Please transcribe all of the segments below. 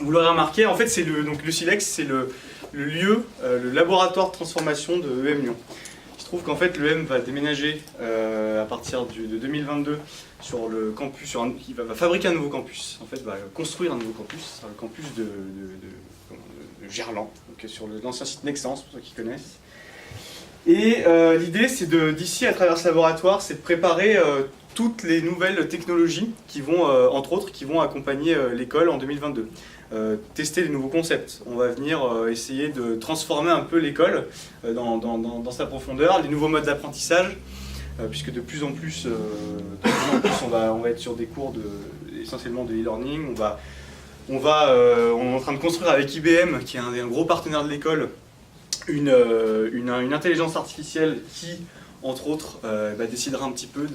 Vous l'aurez remarqué, en fait, c'est le Silex, c'est le lieu, le laboratoire de transformation de EM Lyon. Il se trouve qu'en fait, l'EM va déménager à partir de 2022 sur le campus, il va fabriquer un nouveau campus, en fait, va construire un nouveau campus, le campus de Gerland, donc sur l'ancien site Nexence, pour ceux qui connaissent. Et l'idée, c'est d'ici, à travers ce laboratoire, c'est de préparer toutes les nouvelles technologies qui vont, entre autres, qui vont accompagner l'école en 2022. Tester des nouveaux concepts. On va venir essayer de transformer un peu l'école dans sa profondeur, les nouveaux modes d'apprentissage, puisque de plus en plus, on va être sur des cours essentiellement de e-learning. On est en train de construire avec IBM, qui est un gros partenaire de l'école, une intelligence artificielle qui, entre autres, décidera un petit peu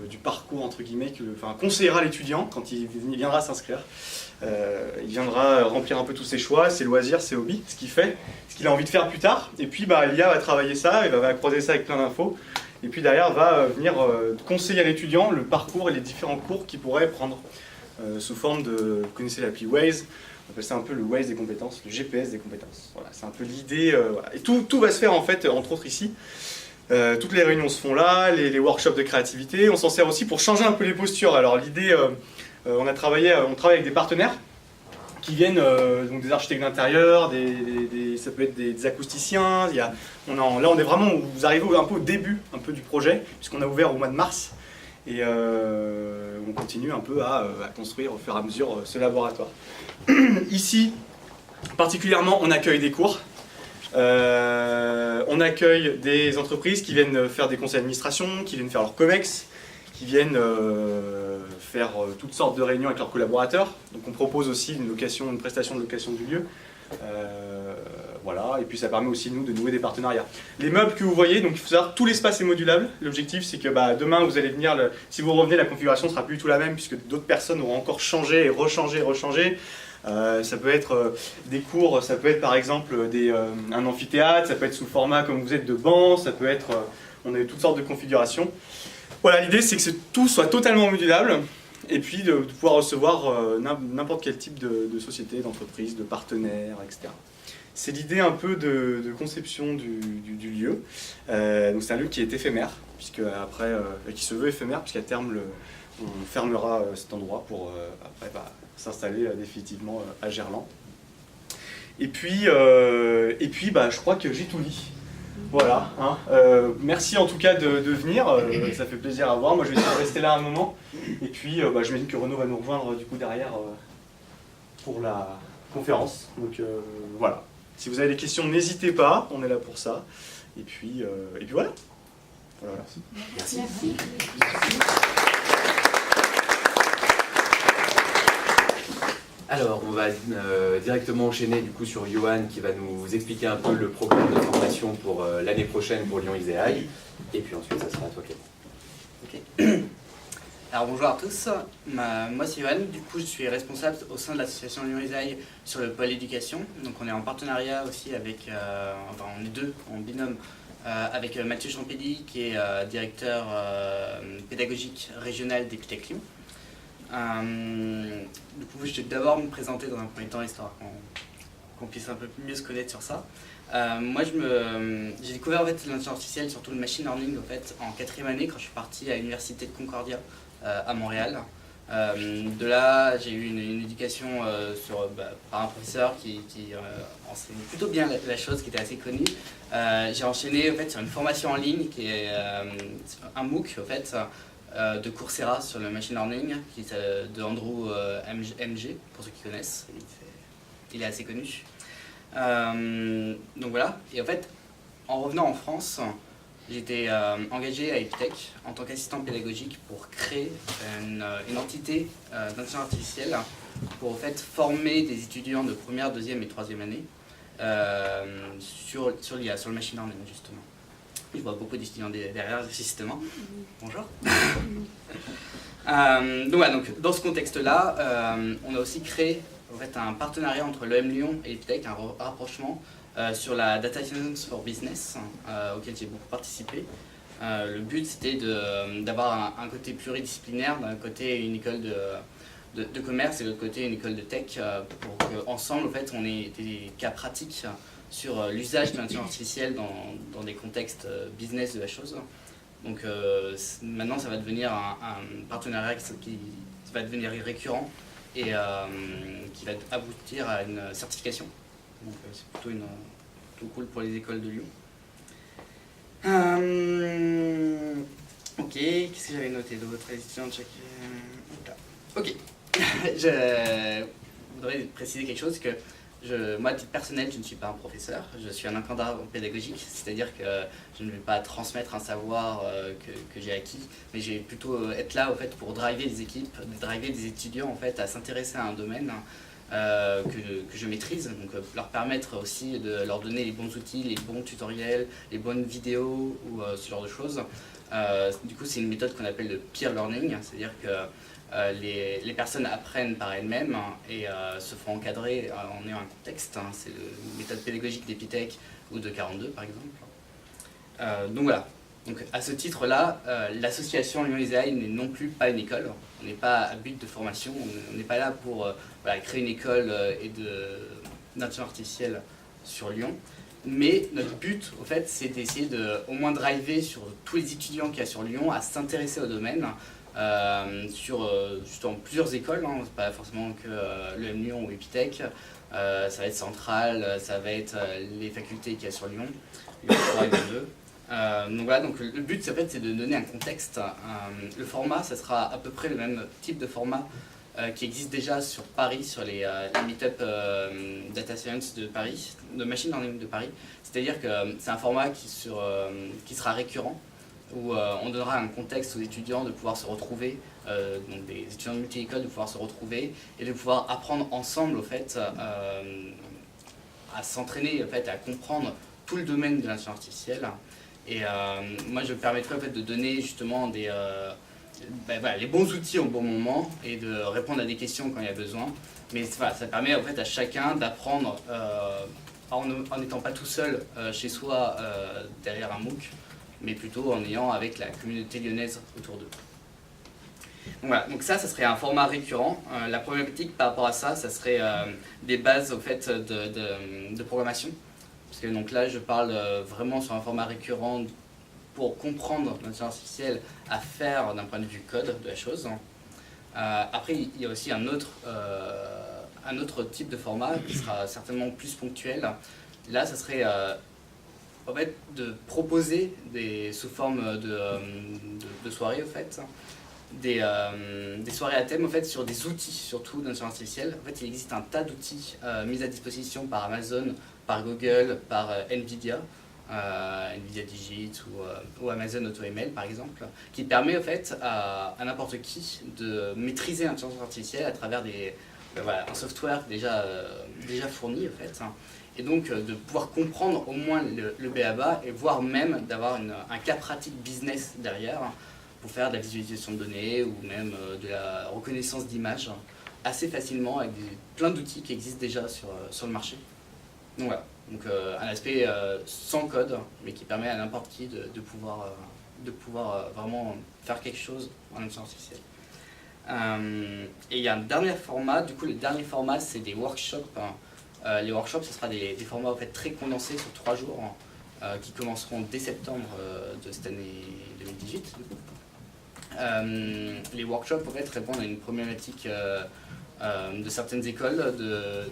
du parcours, entre guillemets, conseillera l'étudiant quand il viendra s'inscrire. Il viendra remplir un peu tous ses choix, ses loisirs, ses hobbies, ce qu'il a envie de faire plus tard. Et puis l'IA va travailler ça, il va croiser ça avec plein d'infos. Et puis derrière, va venir conseiller à l'étudiant le parcours et les différents cours qu'il pourrait prendre sous forme de... Vous connaissez l'appli Waze, on appelle ça un peu le Waze des compétences, le GPS des compétences. Voilà, c'est un peu l'idée. Voilà. Et tout va se faire en fait, entre autres ici. Toutes les réunions se font là, les workshops de créativité. On s'en sert aussi pour changer un peu les postures. Alors l'idée, on travaille avec des partenaires qui viennent, donc des architectes d'intérieur, ça peut être des acousticiens. Là, on est vraiment, vous arrivez un peu au début un peu du projet, puisqu'on a ouvert au mois de mars. Et on continue un peu à construire au fur et à mesure ce laboratoire. Ici, particulièrement, on accueille des cours. On accueille des entreprises qui viennent faire des conseils d'administration, qui viennent faire leur COMEX, qui viennent faire toutes sortes de réunions avec leurs collaborateurs. Donc on propose aussi une prestation de location du lieu. Voilà, et puis ça permet aussi nous de nouer des partenariats. Les meubles que vous voyez, donc il faut savoir tout l'espace est modulable. L'objectif c'est que demain vous allez venir, si vous revenez, la configuration ne sera plus du tout la même puisque d'autres personnes auront encore changé et rechangé. Ça peut être des cours, ça peut être par exemple un amphithéâtre, ça peut être sous format comme vous êtes de banc, ça peut être, on a eu toutes sortes de configurations. Voilà, l'idée c'est que tout soit totalement modulable et puis de pouvoir recevoir n'importe quel type de société, d'entreprise, de partenaires, etc. C'est l'idée un peu de conception du lieu. Donc c'est un lieu qui est éphémère, puisque après, qui se veut éphémère, puisqu'à terme on fermera cet endroit pour après s'installer définitivement à Gerland. Et puis je crois que j'ai tout dit. Voilà. Hein. Merci en tout cas de venir, ça fait plaisir à voir. Moi je vais essayer de rester là un moment. Et puis j'imagine que Renaud va nous rejoindre du coup derrière pour la conférence. Donc voilà. Si vous avez des questions, n'hésitez pas, on est là pour ça. Et puis voilà. Voilà, merci. Merci. Alors, on va directement enchaîner du coup sur Johan qui va nous expliquer un peu le programme de formation pour l'année prochaine pour Lyon ISEAI. Et puis ensuite, ça sera à toi, Clément. Ok. Alors bonjour à tous, moi c'est Johan, du coup je suis responsable au sein de l'association Lyon ISEAI sur le pôle éducation. Donc on est en partenariat aussi avec, on est deux en binôme, avec Mathieu Champelli qui est directeur pédagogique régional d'Epitech Lyon. Du coup je vais d'abord me présenter dans un premier temps histoire qu'on puisse un peu mieux se connaître sur ça. Moi j'ai découvert en fait l'intelligence artificielle, surtout le machine learning en fait, en 4e année quand je suis parti à l'université de Concordia à Montréal. De là j'ai eu une éducation par un professeur qui enseignait plutôt bien la chose, qui était assez connu. J'ai enchaîné en fait, sur une formation en ligne qui est un MOOC en fait, de Coursera sur le machine learning, qui est de Andrew MG, pour ceux qui connaissent, il est assez connu. Donc voilà, et en fait, en revenant en France, j'étais engagé à Epitech en tant qu'assistant pédagogique pour créer une entité d'intelligence artificielle pour en fait, former des étudiants de première, deuxième et troisième année sur l'IA, sur le machine learning justement. Je vois beaucoup d'étudiants derrière, justement. Bonjour. Donc, dans ce contexte-là, on a aussi créé en fait, un partenariat entre l'EM Lyon et Epitech, un rapprochement sur la Data Science for Business, auquel j'ai beaucoup participé. Le but, c'était d'avoir un côté pluridisciplinaire, d'un côté une école de commerce et de l'autre côté une école de tech pour qu'ensemble en fait, on ait des cas pratiques sur l'usage de l'intelligence artificielle dans des contextes business de la chose. Donc maintenant ça va devenir un partenariat qui va devenir récurrent et qui va aboutir à une certification. Donc c'est plutôt cool pour les écoles de Lyon. Ok, qu'est-ce que j'avais noté d'autre? Ok, je voudrais préciser quelque chose, que moi, à titre personnel, je ne suis pas un professeur, je suis un encadreur pédagogique, c'est-à-dire que je ne vais pas transmettre un savoir que j'ai acquis, mais je vais plutôt être là en fait, pour driver des équipes, driver des étudiants en fait, à s'intéresser à un domaine que je maîtrise, donc leur permettre aussi de leur donner les bons outils, les bons tutoriels, les bonnes vidéos ou ce genre de choses. Du coup, c'est une méthode qu'on appelle le peer learning, c'est-à-dire que les personnes apprennent par elles-mêmes et se font encadrer en ayant un contexte. C'est la méthode pédagogique d'Epitech ou de 42 par exemple. Donc voilà. Donc à ce titre-là, l'association Lyon ISEAI n'est non plus pas une école. On n'est pas à but de formation. On n'est pas là pour créer une école d'intelligence artificielle sur Lyon. Mais notre but, au fait, c'est d'essayer de au moins driver sur tous les étudiants qu'il y a sur Lyon à s'intéresser au domaine. Sur justement plusieurs écoles, hein, pas forcément que l'EM Lyon ou Epitech, ça va être Centrale, ça va être les facultés qu'il y a sur Lyon, Lyon 3 et Lyon 2. Donc voilà, donc le but en fait, c'est de donner un contexte. Le format, ça sera à peu près le même type de format qui existe déjà sur Paris, sur les meet-up Data Science de Paris, de Machine Learning de Paris. C'est-à-dire que c'est un format qui sera récurrent, où on donnera un contexte aux étudiants de pouvoir se retrouver, donc des étudiants de multi-écoles de pouvoir se retrouver et de pouvoir apprendre ensemble au fait, à s'entraîner, en fait, à comprendre tout le domaine de l'intelligence artificielle. Et moi je me permettrai en fait, de donner justement les bons outils au bon moment et de répondre à des questions quand il y a besoin. Mais voilà, ça permet en fait, à chacun d'apprendre en n'étant pas tout seul chez soi derrière un MOOC, mais plutôt en ayant avec la communauté lyonnaise autour d'eux. Donc voilà, donc ça serait un format récurrent. La problématique par rapport à ça, ça serait des bases au fait, de programmation. Parce que donc là, je parle vraiment sur un format récurrent pour comprendre l'intelligence artificielle à faire d'un point de vue code de la chose. Après, il y a aussi un autre type de format qui sera certainement plus ponctuel. Là, ça serait en fait, de proposer sous forme de soirées, en fait, des soirées à thème en fait, sur des outils, surtout d'intelligence artificielle. En fait, il existe un tas d'outils mis à disposition par Amazon, par Google, par Nvidia, Nvidia Digit ou Amazon AutoML par exemple, qui permet en fait, à n'importe qui de maîtriser l'intelligence artificielle à travers un software déjà fourni en fait. Et donc de pouvoir comprendre au moins le b.a.-ba et voire même d'avoir un cas pratique business derrière pour faire de la visualisation de données ou même de la reconnaissance d'images assez facilement avec plein d'outils qui existent déjà sur le marché. Donc voilà, donc, un aspect sans code mais qui permet à n'importe qui de pouvoir vraiment faire quelque chose en intelligence artificielle. Et il y a un dernier format, du coup le dernier format c'est des workshops. Les workshops, ce sera des formats en fait, très condensés sur 3 jours qui commenceront dès septembre de cette année 2018. Les workshops en fait, répondent à une problématique de certaines écoles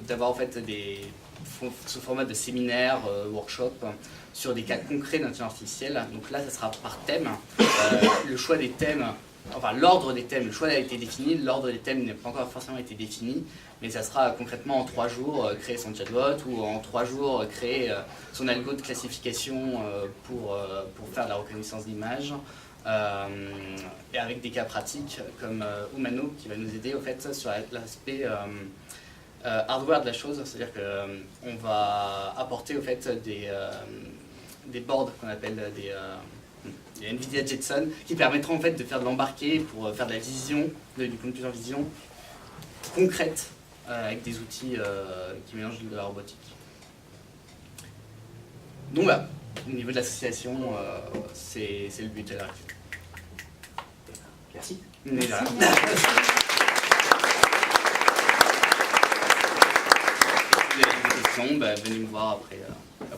d'avoir en fait, sous format de séminaires, workshops sur des cas concrets d'intelligence artificielle. Donc là, ça sera par thème. Le choix des thèmes, enfin l'ordre des thèmes, le choix a été défini, l'ordre des thèmes n'a pas encore forcément été défini, mais ça sera concrètement en 3 jours créer son chatbot ou en 3 jours créer son algo de classification pour faire de la reconnaissance d'images. Et avec des cas pratiques comme Umano qui va nous aider au fait, sur l'aspect hardware de la chose, c'est-à-dire qu'on va apporter au fait, des boards qu'on appelle des Nvidia Jetson qui permettront en fait, de faire de l'embarqué pour faire de la vision, du computer vision concrète avec des outils qui mélangent de la robotique. Donc voilà, au niveau de l'association, c'est le but à la Merci. Merci. vous avez des questions, venez me voir après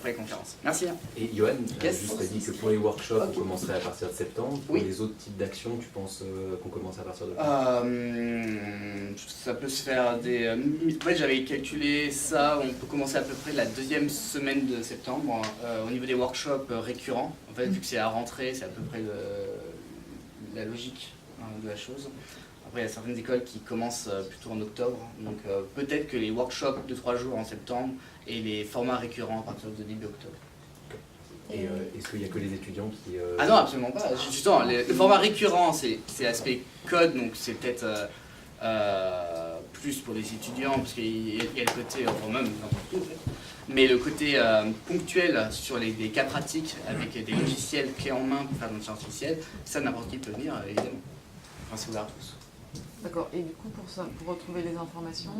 la conférence. Merci. Et Johan, Yes. juste t'as dit que pour les workshops, on commencerait à partir de septembre. Pour Oui. les autres types d'actions, tu penses qu'on commence à partir de quand? Ça peut se faire des... En fait, j'avais calculé ça, on peut commencer à peu près la deuxième semaine de septembre. Au niveau des workshops récurrents, en fait, vu que c'est à rentrée, c'est à peu près la logique de la chose. Après, il y a certaines écoles qui commencent plutôt en octobre, donc peut-être que les workshops de 3 jours en septembre et les formats récurrents à partir de début octobre. Et est-ce qu'il n'y a que les étudiants qui... Ah non, absolument pas. Justement, le format récurrent, c'est l'aspect code, donc c'est peut-être plus pour les étudiants, parce qu'il y a le côté, enfin même n'importe où en fait. Mais le côté ponctuel sur des cas pratiques avec des logiciels clés en main pour faire de l'intelligence artificielle, ça n'importe qui peut venir, évidemment. Enfin, c'est ouvert à tous. D'accord, et du coup, pour retrouver les informations...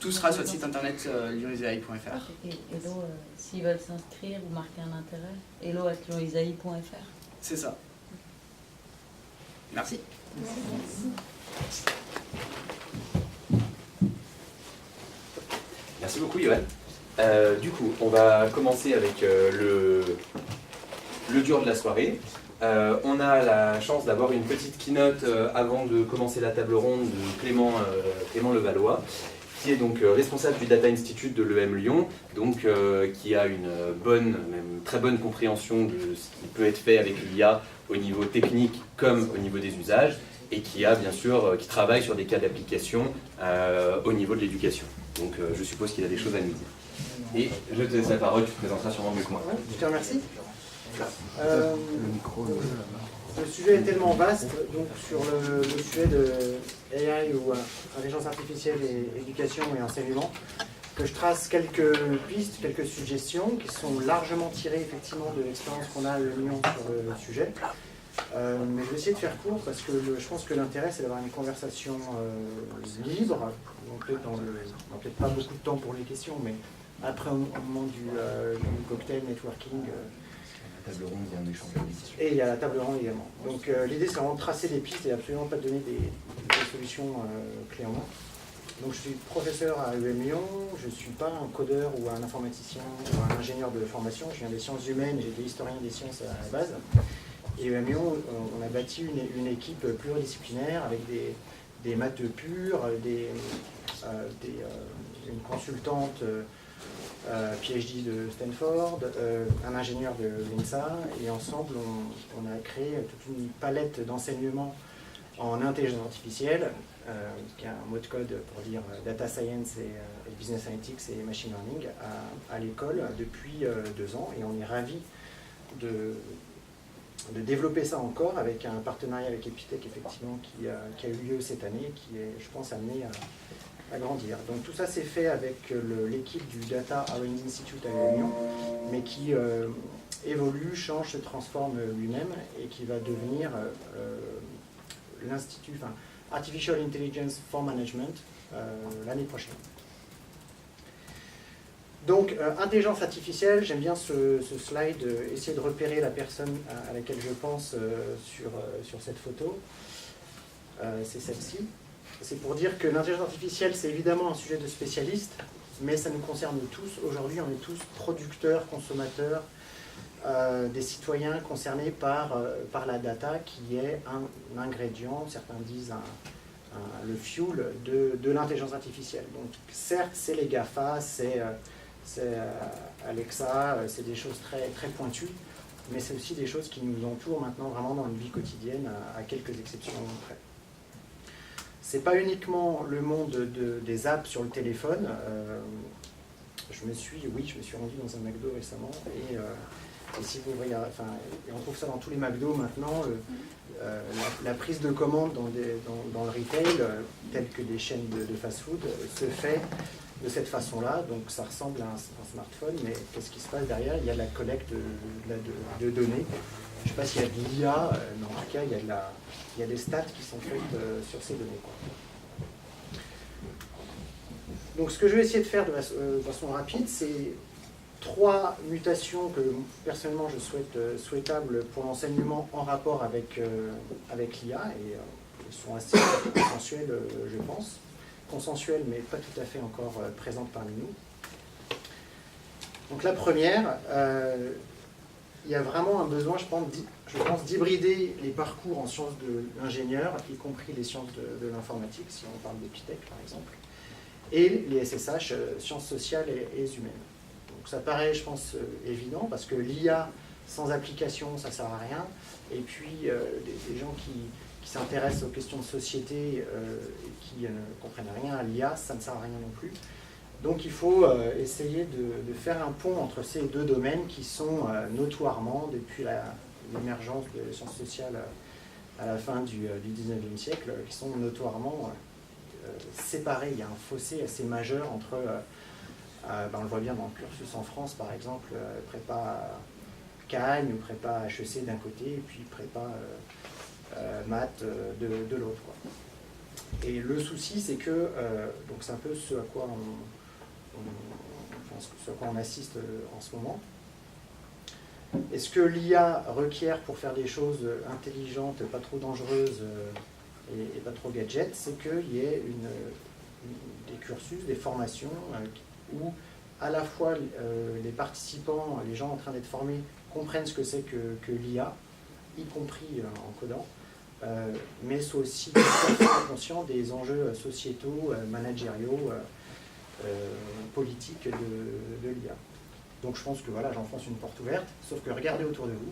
Tout sera sur le site internet lyonisaï.fr. Et Hello, s'ils veulent s'inscrire ou marquer un intérêt, hello@lyonisaï.fr. C'est ça. Merci. Merci beaucoup, Johan. Du coup, on va commencer avec le dur de la soirée. On a la chance d'avoir une petite keynote avant de commencer la table ronde de Clément Levallois, qui est donc responsable du Data Institute de l'EM Lyon, donc qui a une bonne, même très bonne compréhension de ce qui peut être fait avec l'IA au niveau technique comme au niveau des usages, et qui a bien sûr, qui travaille sur des cas d'application au niveau de l'éducation. Donc je suppose qu'il a des choses à nous dire. Et je te laisse la parole, tu te présenteras sûrement mieux que moi. Je te remercie. Le sujet est tellement vaste, donc sur le sujet de AI ou intelligence artificielle et éducation et enseignement, que je trace quelques pistes, quelques suggestions qui sont largement tirées effectivement de l'expérience qu'on a à Lyon sur le sujet. Mais je vais essayer de faire court parce que je pense que l'intérêt c'est d'avoir une conversation libre. On n'a peut-être pas beaucoup de temps pour les questions, mais après au moment du cocktail networking. La table ronde vient d'échanger des questions. Et il y a la table ronde également. Donc l'idée c'est vraiment de tracer des pistes et absolument pas de donner des solutions clés en main. Donc je suis professeur à UM Lyon, je ne suis pas un codeur ou un informaticien ou un ingénieur de formation, je viens des sciences humaines, j'étais historien des sciences à la base. Et UM Lyon, on a bâti une équipe pluridisciplinaire avec des maths purs, une consultante PhD de Stanford, un ingénieur de l'INSA, et ensemble on a créé toute une palette d'enseignements en intelligence artificielle, qui est un mot de code pour dire data science et business analytics et machine learning à l'école depuis 2 ans, et on est ravis de développer ça encore avec un partenariat avec Epitech effectivement qui a eu lieu cette année, qui est je pense amené à grandir. Donc tout ça c'est fait avec l'équipe du Data R&D Institute à Lyon, mais qui évolue, change, se transforme lui-même et qui va devenir l'Institut Artificial Intelligence for Management l'année prochaine. Donc, intelligence artificielle, j'aime bien ce slide, essayer de repérer la personne à laquelle je pense sur cette photo. C'est celle-ci. C'est pour dire que l'intelligence artificielle, c'est évidemment un sujet de spécialiste, mais ça nous concerne tous. Aujourd'hui, on est tous producteurs, consommateurs, des citoyens concernés par la data, qui est un ingrédient, certains disent le fuel de l'intelligence artificielle. Donc, certes, c'est les GAFA, c'est Alexa, c'est des choses très, très pointues, mais c'est aussi des choses qui nous entourent maintenant vraiment dans une vie quotidienne, à quelques exceptions près. C'est pas uniquement le monde des apps sur le téléphone. Je me suis rendu dans un McDo récemment, et si vous voyez, et on trouve ça dans tous les McDo maintenant, la prise de commande dans le retail, telle que des chaînes de fast-food, se fait de cette façon-là. Donc ça ressemble à un smartphone, mais qu'est-ce qui se passe derrière? Il y a la collecte de données. Je ne sais pas s'il y a de l'IA, mais en tout cas, il y a des stats qui sont faites sur ces données, quoi. Donc ce que je vais essayer de faire de façon rapide, c'est 3 mutations que personnellement je souhaite souhaitables pour l'enseignement en rapport avec l'IA, et elles sont assez consensuelles, je pense. Consensuelles, mais pas tout à fait encore présentes parmi nous. Donc la première, il y a vraiment un besoin, je pense, d'hybrider les parcours en sciences de l'ingénieur, y compris les sciences de l'informatique, si on parle d'Epitech par exemple, et les SSH, sciences sociales et humaines. Donc ça paraît, je pense, évident, parce que l'IA sans application, ça ne sert à rien, et puis des gens qui s'intéressent aux questions de société et qui ne comprennent rien à l'IA, ça ne sert à rien non plus. Donc il faut essayer de faire un pont entre ces deux domaines qui sont notoirement, depuis l'émergence des sciences sociales à la fin du 19e siècle, qui sont notoirement séparés. Il y a un fossé assez majeur entre, on le voit bien dans le cursus en France par exemple, prépa Cagnes ou prépa HEC d'un côté, et puis prépa maths de l'autre. Et le souci, c'est que, donc c'est un peu ce à quoi on assiste en ce moment. Et ce que l'IA requiert pour faire des choses intelligentes, pas trop dangereuses et pas trop gadgets, c'est qu'il y ait des cursus, des formations où à la fois les participants, les gens en train d'être formés, comprennent ce que c'est que l'IA, y compris en codant, mais soient aussi conscients des enjeux sociétaux, managériaux, politiques de l'IA. Donc je pense que voilà, j'enfonce une porte ouverte, sauf que regardez autour de vous.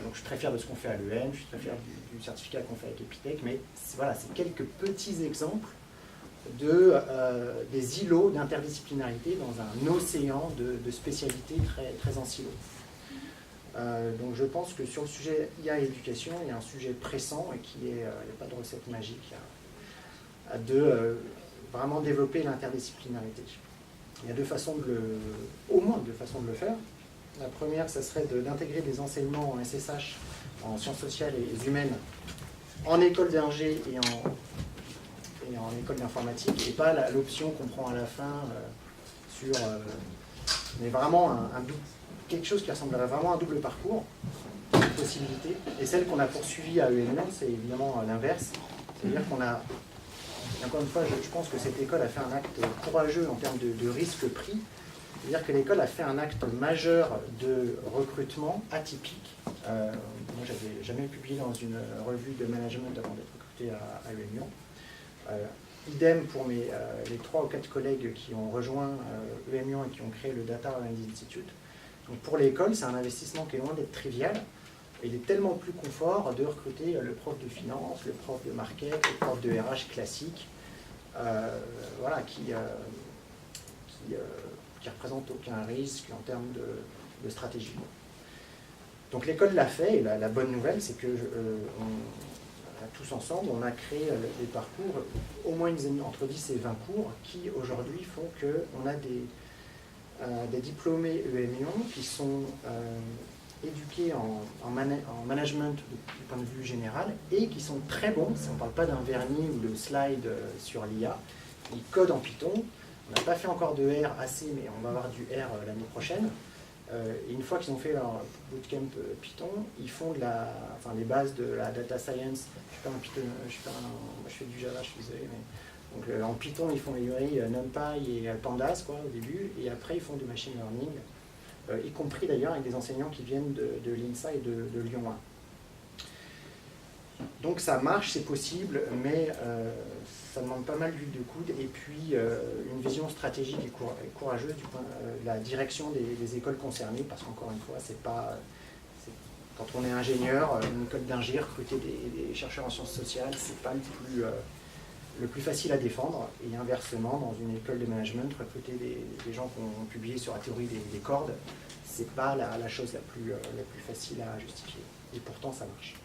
Donc je suis très fier de ce qu'on fait à l'EM, je suis très fier du certificat qu'on fait avec Epitech, mais voilà, c'est quelques petits exemples des îlots d'interdisciplinarité dans un océan de spécialités très, très en silo. Donc je pense que sur le sujet IA et éducation, il y a un sujet pressant et il n'y a pas de recette magique de vraiment développer l'interdisciplinarité. Il y a au moins deux façons de le faire. La première, ça serait d'intégrer des enseignements en SSH, en sciences sociales et humaines, en école d'ingé et en école d'informatique, et pas l'option qu'on prend à la fin mais vraiment quelque chose qui ressemblerait vraiment à un double parcours, une possibilité. Et celle qu'on a poursuivie à EM Lyon, c'est évidemment l'inverse. C'est-à-dire qu'on a, encore une fois, je pense que cette école a fait un acte courageux en termes de risque pris. C'est-à-dire que l'école a fait un acte majeur de recrutement atypique. Moi, j'avais jamais publié dans une revue de management avant d'être recruté à EM Lyon. Idem pour les 3 ou 4 collègues qui ont rejoint EM Lyon et qui ont créé le Data Analysis Institute. Donc pour l'école, c'est un investissement qui est loin d'être trivial. Il est tellement plus confort de recruter le prof de finance, le prof de market, le prof de RH classique, voilà, qui représente aucun risque en termes de stratégie. Donc l'école l'a fait, et la bonne nouvelle, c'est que tous ensemble, on a créé des parcours, au moins entre 10 et 20 cours, qui aujourd'hui font qu'on a des diplômés EM Lyon qui sont éduqués en management du point de vue général et qui sont très bons, si on ne parle pas d'un vernis ou de slide sur l'IA, ils codent en Python. On n'a pas fait encore de R assez, mais on va avoir du R l'année prochaine. Et une fois qu'ils ont fait leur bootcamp Python, ils font les bases de la data science. Je fais du Java, je suis désolé, mais donc, en Python, ils font les librairies NumPy et Pandas au début, et après ils font du machine learning, y compris d'ailleurs avec des enseignants qui viennent de l'INSA et de Lyon 1. Donc ça marche, c'est possible, mais ça demande pas mal d'huile de coude, et puis une vision stratégique et courageuse du point de la direction des écoles concernées, parce qu'encore une fois, quand on est ingénieur, une école d'ingé, recruter des chercheurs en sciences sociales, c'est pas le plus facile à défendre, et inversement, dans une école de management, recruter des gens qui ont publié sur la théorie des cordes, c'est pas la chose la plus facile à justifier, et pourtant ça marche.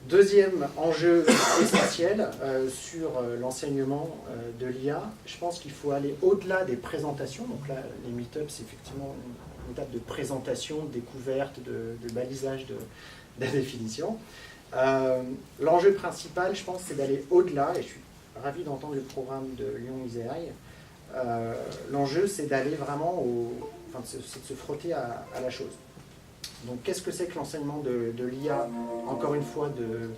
Deuxième enjeu essentiel sur l'enseignement de l'IA, je pense qu'il faut aller au-delà des présentations. Donc là, les meet-ups, c'est effectivement une étape de présentation, de découverte, de balisage de la définition. L'enjeu principal, je pense, c'est d'aller au-delà, et je suis ravi d'entendre le programme de Lyon ISEAI. L'enjeu, c'est d'aller vraiment c'est de se frotter à la chose. Donc qu'est-ce que c'est que l'enseignement de l'IA? Encore une fois, de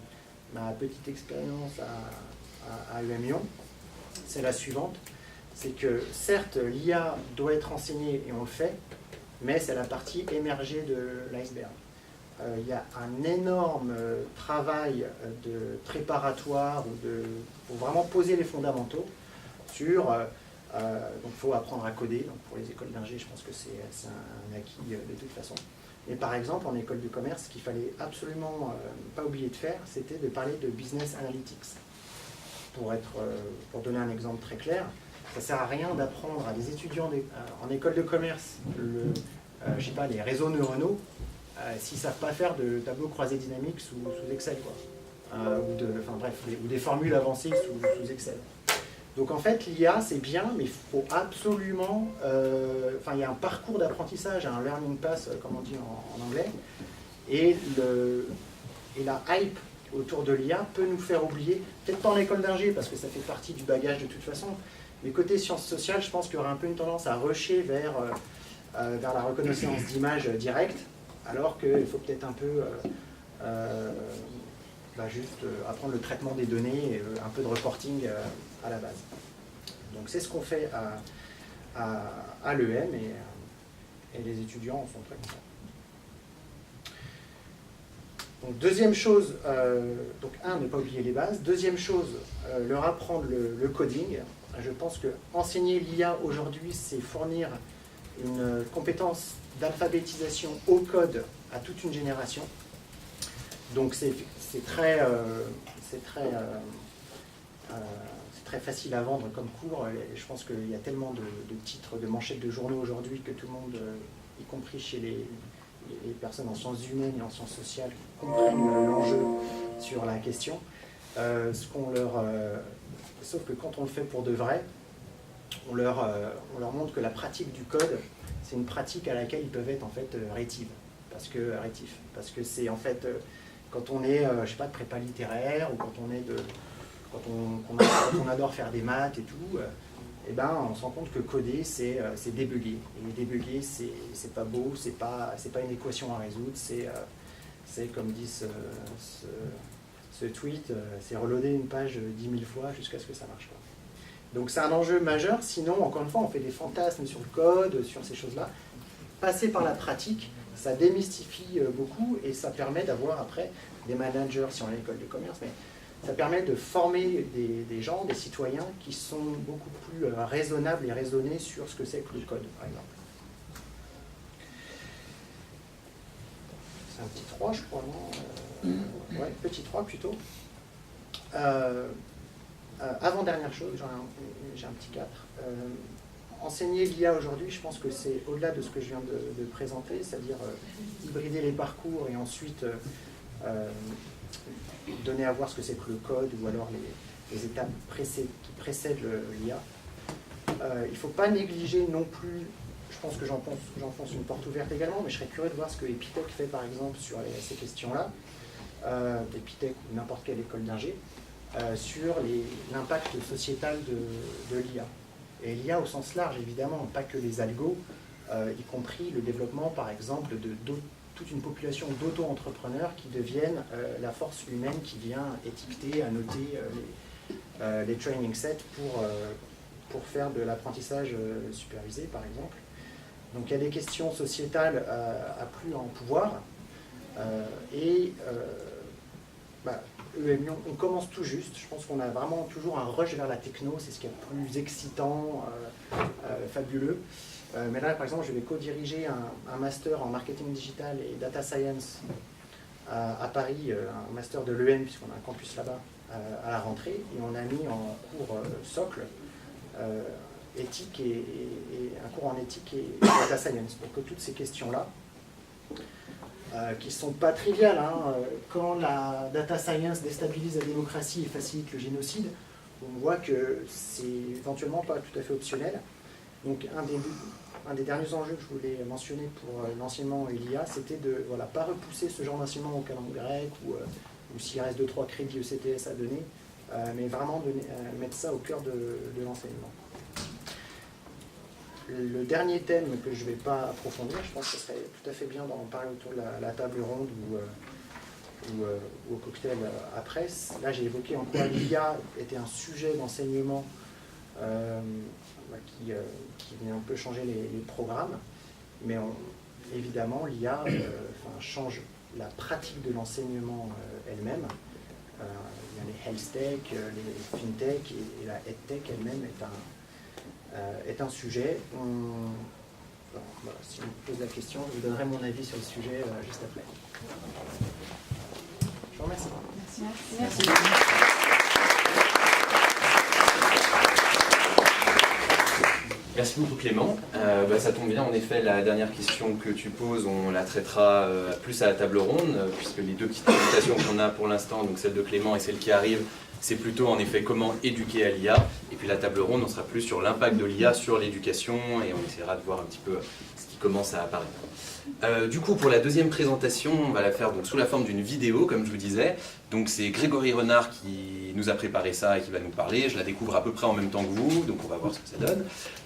ma petite expérience à EM Lyon, c'est la suivante. c'est que certes, l'IA doit être enseignée et on le fait, mais c'est la partie émergée de l'iceberg. Il y a un énorme travail de préparatoire pour vraiment poser les fondamentaux sur... donc il faut apprendre à coder. Donc pour les écoles d'ingé, je pense que c'est un acquis de toute façon. Et par exemple, en école de commerce, ce qu'il fallait absolument pas oublier de faire, c'était de parler de business analytics. Pour donner un exemple très clair, ça ne sert à rien d'apprendre à des étudiants en école de commerce je sais pas, les réseaux neuronaux s'ils ne savent pas faire de tableaux croisés dynamiques sous Excel, quoi. Ou des formules avancées sous Excel. Donc en fait, l'IA, c'est bien, mais il faut absolument... il y a un parcours d'apprentissage, un learning path, comme on dit en anglais, et la hype autour de l'IA peut nous faire oublier, peut-être pas en école d'ingé, parce que ça fait partie du bagage de toute façon, mais côté sciences sociales, je pense qu'il y aura un peu une tendance à rusher vers la reconnaissance d'images directe, alors qu'il faut peut-être un peu juste apprendre le traitement des données, et un peu de reporting à la base. Donc c'est ce qu'on fait à l'EM, et les étudiants en sont très contents. Donc deuxième chose, ne pas oublier les bases. Deuxième chose, leur apprendre le coding. Je pense que enseigner l'IA aujourd'hui, c'est fournir une compétence d'alphabétisation au code à toute une génération. Donc c'est très facile à vendre comme cours. Et je pense qu'il y a tellement de titres, de manchettes de journaux aujourd'hui que tout le monde, y compris chez les personnes en sciences humaines et en sciences sociales, comprennent l'enjeu sur la question. Sauf que quand on le fait pour de vrai, on leur montre que la pratique du code, c'est une pratique à laquelle ils peuvent être en fait rétifs. Parce que c'est en fait, quand on est, je sais pas, de prépa littéraire, ou quand on adore faire des maths et tout, on se rend compte que coder, c'est débugger. Et débugger, c'est pas beau, c'est pas une équation à résoudre, c'est comme dit ce tweet, c'est reloader une page 10 000 fois jusqu'à ce que ça marche pas. Donc c'est un enjeu majeur, sinon, encore une fois, on fait des fantasmes sur le code, sur ces choses-là. Passer par la pratique, ça démystifie beaucoup, et ça permet d'avoir après des managers, si on est à l'école de commerce, mais ça permet de former des gens, des citoyens qui sont beaucoup plus raisonnables et raisonnés sur ce que c'est que le code, par exemple. C'est un petit 3, je crois, non ouais, petit 3 plutôt. Avant-dernière chose, j'ai un petit 4. Enseigner l'IA aujourd'hui, je pense que c'est au-delà de ce que je viens de présenter, c'est-à-dire hybrider les parcours et ensuite donner à voir ce que c'est que le code, ou alors les étapes qui précèdent l'IA. Il ne faut pas négliger non plus, je pense que j'enfonce une porte ouverte également, mais je serais curieux de voir ce que Epitech fait par exemple sur ces questions-là, Epitech ou n'importe quelle école d'ingé, sur l'impact sociétal de l'IA. Et l'IA au sens large, évidemment, pas que les algos, y compris le développement, par exemple, de toute une population d'auto-entrepreneurs qui deviennent la force humaine qui vient étiqueter, annoter les training sets pour faire de l'apprentissage supervisé, par exemple. Donc il y a des questions sociétales à plus en pouvoir. EM Lyon, on commence tout juste. Je pense qu'on a vraiment toujours un rush vers la techno, c'est ce qui est le plus excitant, fabuleux. Mais là, par exemple, je vais co-diriger un master en marketing digital et data science à Paris, un master de l'EM, puisqu'on a un campus là-bas, à la rentrée. Et on a mis en cours socle éthique et un cours en éthique et data science. Donc toutes ces questions-là, qui ne sont pas triviales, quand la data science déstabilise la démocratie et facilite le génocide, on voit que c'est éventuellement pas tout à fait optionnel. Donc un des derniers enjeux que je voulais mentionner pour l'enseignement et l'IA, c'était de ne pas repousser ce genre d'enseignement au canon grec, ou s'il reste 2-3 crédits ECTS à donner, mais vraiment mettre ça au cœur de l'enseignement. Le dernier thème que je ne vais pas approfondir, je pense que ce serait tout à fait bien d'en parler autour de la table ronde ou au cocktail après. Là, j'ai évoqué en quoi l'IA était un sujet d'enseignement qui vient un peu changer les programmes. Mais évidemment, l'IA change la pratique de l'enseignement elle-même. Il y a les health tech, les fintech et la edtech elle-même est un sujet. Voilà, si on me pose la question, je vous donnerai mon avis sur le sujet juste après. Je vous remercie. Merci. Merci beaucoup Clément. Ça tombe bien, en effet, la dernière question que tu poses, on la traitera plus à la table ronde, puisque les deux petites présentations qu'on a pour l'instant, donc celle de Clément et celle qui arrive, c'est plutôt en effet comment éduquer à l'IA. Et puis la table ronde, on sera plus sur l'impact de l'IA sur l'éducation et on essaiera de voir un petit peu ce qui commence à apparaître. Du coup, pour la deuxième présentation, on va la faire donc sous la forme d'une vidéo, comme je vous disais. Donc c'est Grégory Renard qui nous a préparé ça et qui va nous parler. Je la découvre à peu près en même temps que vous, donc on va voir ce que ça donne.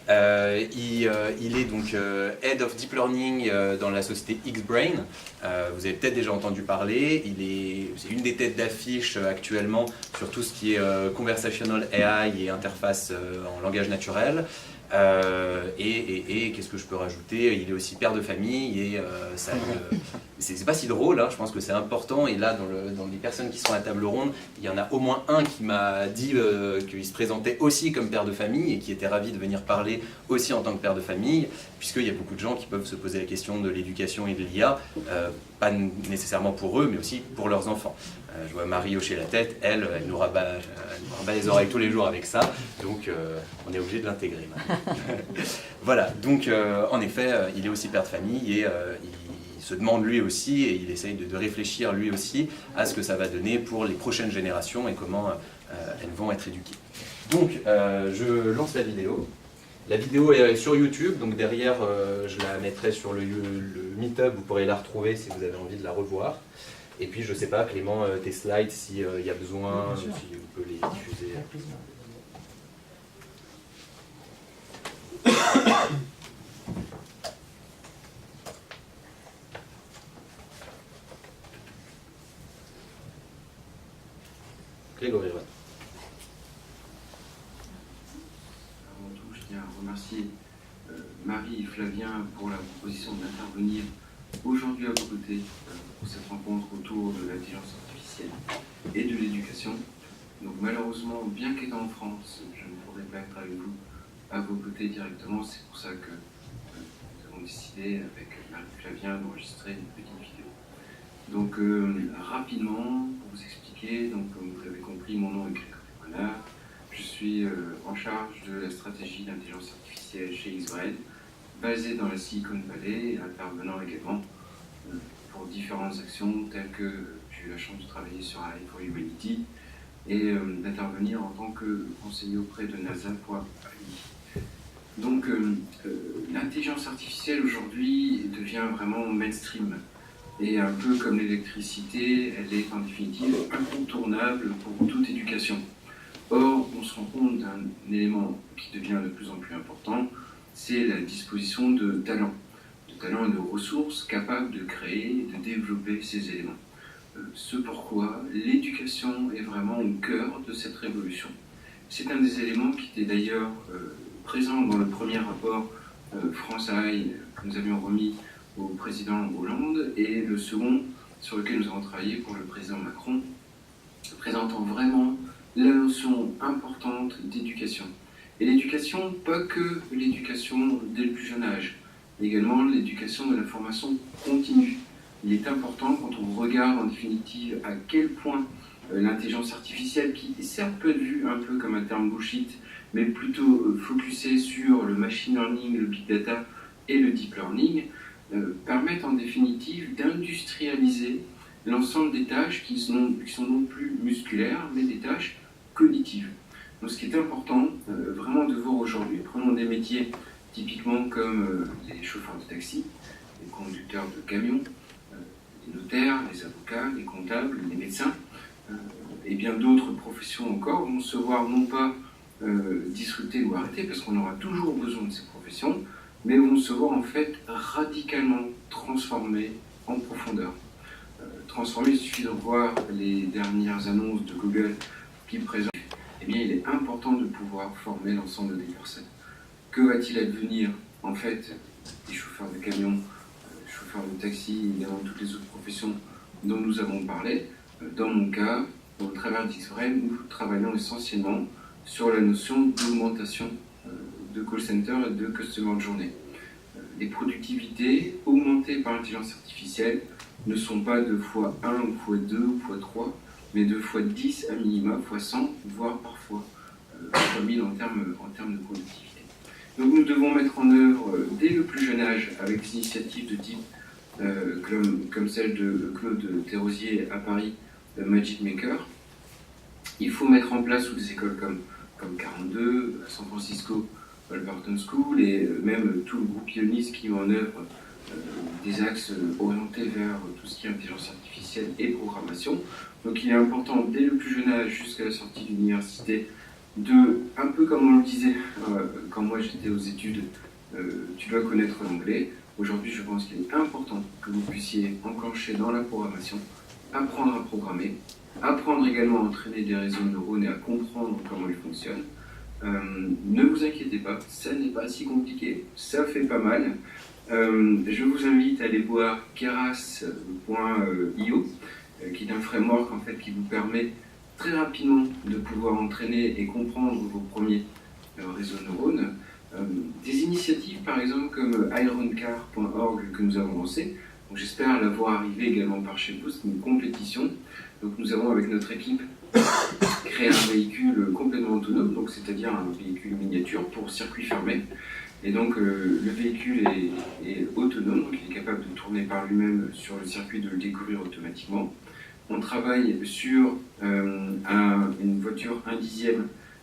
Il est donc Head of Deep Learning dans la société Xbrain. Vous avez peut-être déjà entendu parler. C'est une des têtes d'affiche actuellement sur tout ce qui est Conversational AI et interface en langage naturel. Et qu'est-ce que je peux rajouter? Il est aussi père de famille et c'est pas si drôle, hein, je pense que c'est important. Et là, dans les personnes qui sont à la table ronde, il y en a au moins un qui m'a dit qu'il se présentait aussi comme père de famille et qui était ravi de venir parler aussi en tant que père de famille, puisqu'il y a beaucoup de gens qui peuvent se poser la question de l'éducation et de l'IA, pas nécessairement pour eux, mais aussi pour leurs enfants. Je vois Marie hocher la tête, elle nous rabat les oreilles tous les jours avec ça, donc on est obligé de l'intégrer. Voilà, donc en effet, il est aussi père de famille et il se demande lui aussi, et il essaye de réfléchir lui aussi à ce que ça va donner pour les prochaines générations et comment elles vont être éduquées. Donc, je lance la vidéo. La vidéo est sur YouTube, donc derrière, je la mettrai sur le Meetup, vous pourrez la retrouver si vous avez envie de la revoir. Et puis, je ne sais pas, Clément, tes slides, s'il y a besoin, si vous pouvez les diffuser. Grégory. Avant tout, je tiens à remercier Marie et Flavien pour la proposition d'intervenir aujourd'hui à vos côtés pour cette rencontre autour de l'intelligence artificielle et de l'éducation. Donc malheureusement, bien qu'étant en France, je ne pourrai pas être avec vous à vos côtés directement. C'est pour ça que nous avons décidé avec Marie et Flavien d'enregistrer une petite vidéo. Donc rapidement, pour vous expliquer, donc, comme vous l'avez compris, mon nom est Grégory Renard. Je suis en charge de la stratégie d'intelligence artificielle chez Xbrain, basée dans la Silicon Valley, et intervenant également pour différentes actions telles que j'ai eu la chance de travailler sur AI for Humanity et d'intervenir en tant que conseiller auprès de NASA pour AI. Donc l'intelligence artificielle aujourd'hui devient vraiment mainstream. Et un peu comme l'électricité, elle est en définitive incontournable pour toute éducation. Or, on se rend compte d'un élément qui devient de plus en plus important, c'est la disposition de talents et de ressources capables de créer et de développer ces éléments. Ce pourquoi l'éducation est vraiment au cœur de cette révolution. C'est un des éléments qui était d'ailleurs présent dans le premier rapport France AI que nous avions remis au président Hollande, et le second sur lequel nous avons travaillé pour le président Macron, présentant vraiment la notion importante d'éducation. Et l'éducation, pas que l'éducation dès le plus jeune âge, mais également l'éducation de la formation continue. Il est important quand on regarde en définitive à quel point l'intelligence artificielle, qui certes peut être vue un peu comme un terme bullshit, mais plutôt focusé sur le machine learning, le big data et le deep learning, permettent en définitive d'industrialiser l'ensemble des tâches qui sont non plus musculaires, mais des tâches cognitives. Donc ce qui est important vraiment de voir aujourd'hui, prenons des métiers typiquement comme les chauffeurs de taxi, les conducteurs de camions, les notaires, les avocats, les comptables, les médecins, et bien d'autres professions encore vont se voir non pas disruptées ou arrêtées, parce qu'on aura toujours besoin de ces professions, mais vont se voir en fait radicalement transformées en profondeur. Transformées, il suffit de voir les dernières annonces de Google qui présentent. Et eh bien, il est important de pouvoir former l'ensemble des personnes. Que va-t-il advenir, en fait, des chauffeurs de camions, chauffeurs de taxi, évidemment toutes les autres professions dont nous avons parlé? Dans mon cas, au travers d'X-Ray, nous travaillons essentiellement sur la notion d'augmentation de call center et de customer journey. Les productivités augmentées par l'intelligence artificielle ne sont pas de x1 ou x2 ou x3, mais de x10 à minima, x100, voire parfois x1000 en termes de productivité. Donc nous devons mettre en œuvre dès le plus jeune âge, avec des initiatives de type comme celle de Claude Thérosier à Paris, Magic Maker. Il faut mettre en place des écoles comme 42, à San Francisco, Wolverton School, et même tout le groupe Ionis qui met en œuvre des axes orientés vers tout ce qui est intelligence artificielle et programmation. Donc il est important dès le plus jeune âge jusqu'à la sortie de l'université de, un peu comme on le disait quand moi j'étais aux études, tu dois connaître l'anglais. Aujourd'hui je pense qu'il est important que vous puissiez enclencher dans la programmation, apprendre à programmer, apprendre également à entraîner des réseaux de neurones et à comprendre comment ils fonctionnent. Ne vous inquiétez pas, ça n'est pas si compliqué, ça fait pas mal. Je vous invite à aller voir keras.io, qui est un framework en fait, qui vous permet très rapidement de pouvoir entraîner et comprendre vos premiers réseaux de neurones. Des initiatives par exemple comme ironcar.org que nous avons lancé, j'espère la voir arriver également par chez vous, c'est une compétition. Donc nous avons avec notre équipe créé un véhicule complètement autonome, donc c'est-à-dire un véhicule miniature pour circuit fermé. Et donc le véhicule est autonome, donc il est capable de tourner par lui-même sur le circuit, de le découvrir automatiquement. On travaille sur une voiture 1/10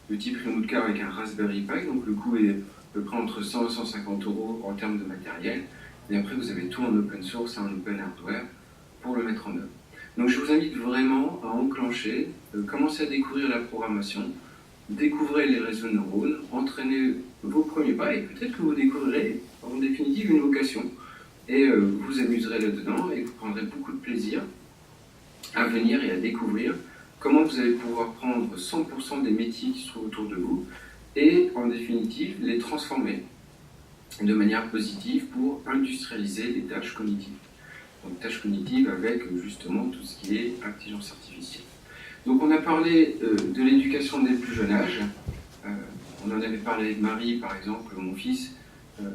de type remote car avec un Raspberry Pi, donc le coût est à peu près entre 100 et 150 € en termes de matériel. Et après vous avez tout en open source, en open hardware pour le mettre en œuvre. Donc je vous invite vraiment à enclencher, commencer à découvrir la programmation, découvrez les réseaux de neurones, entraînez vos premiers pas et peut-être que vous découvrirez en définitive une vocation et vous vous amuserez là-dedans et vous prendrez beaucoup de plaisir à venir et à découvrir comment vous allez pouvoir prendre 100% des métiers qui se trouvent autour de vous et en définitive les transformer de manière positive pour industrialiser les tâches cognitives. Donc tâches cognitives avec justement tout ce qui est intelligence artificielle. Donc on a parlé de l'éducation dès le plus jeune âge. On en avait parlé avec Marie, par exemple, mon fils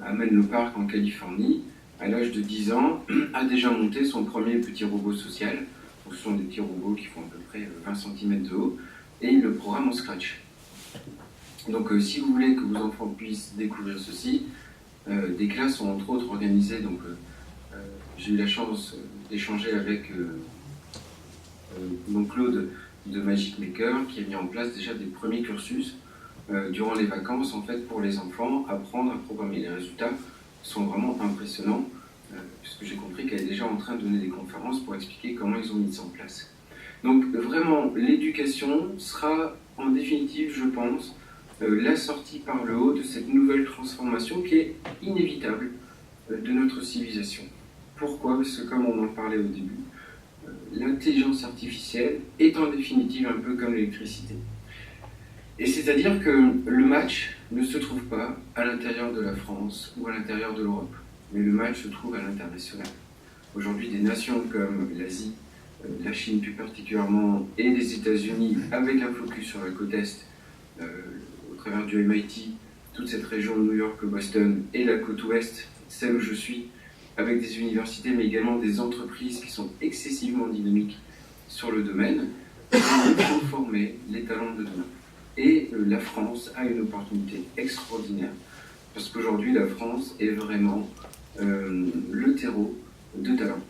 à Menlo Park en Californie, à l'âge de 10 ans, a déjà monté son premier petit robot social. Donc, ce sont des petits robots qui font à peu près 20 cm de haut, et il le programme en Scratch. Donc si vous voulez que vos enfants puissent découvrir ceci, des classes sont entre autres organisées. Donc j'ai eu la chance d'échanger avec Claude de Magic Maker qui a mis en place déjà des premiers cursus durant les vacances en fait pour les enfants, apprendre à programmer. Les résultats sont vraiment impressionnants puisque j'ai compris qu'elle est déjà en train de donner des conférences pour expliquer comment ils ont mis ça en place. Donc vraiment l'éducation sera en définitive, je pense, la sortie par le haut de cette nouvelle transformation qui est inévitable de notre civilisation. Pourquoi? Parce que comme on en parlait au début, l'intelligence artificielle est en définitive un peu comme l'électricité. Et c'est-à-dire que le match ne se trouve pas à l'intérieur de la France ou à l'intérieur de l'Europe, mais le match se trouve à l'international. Aujourd'hui, des nations comme l'Asie, la Chine plus particulièrement, et les États-Unis, avec un focus sur la côte Est, au travers du MIT, toute cette région de New York, Boston, et la côte Ouest, celle où je suis, avec des universités, mais également des entreprises qui sont excessivement dynamiques sur le domaine, il faut former les talents de demain. Et la France a une opportunité extraordinaire, parce qu'aujourd'hui, la France est vraiment le terreau de talents.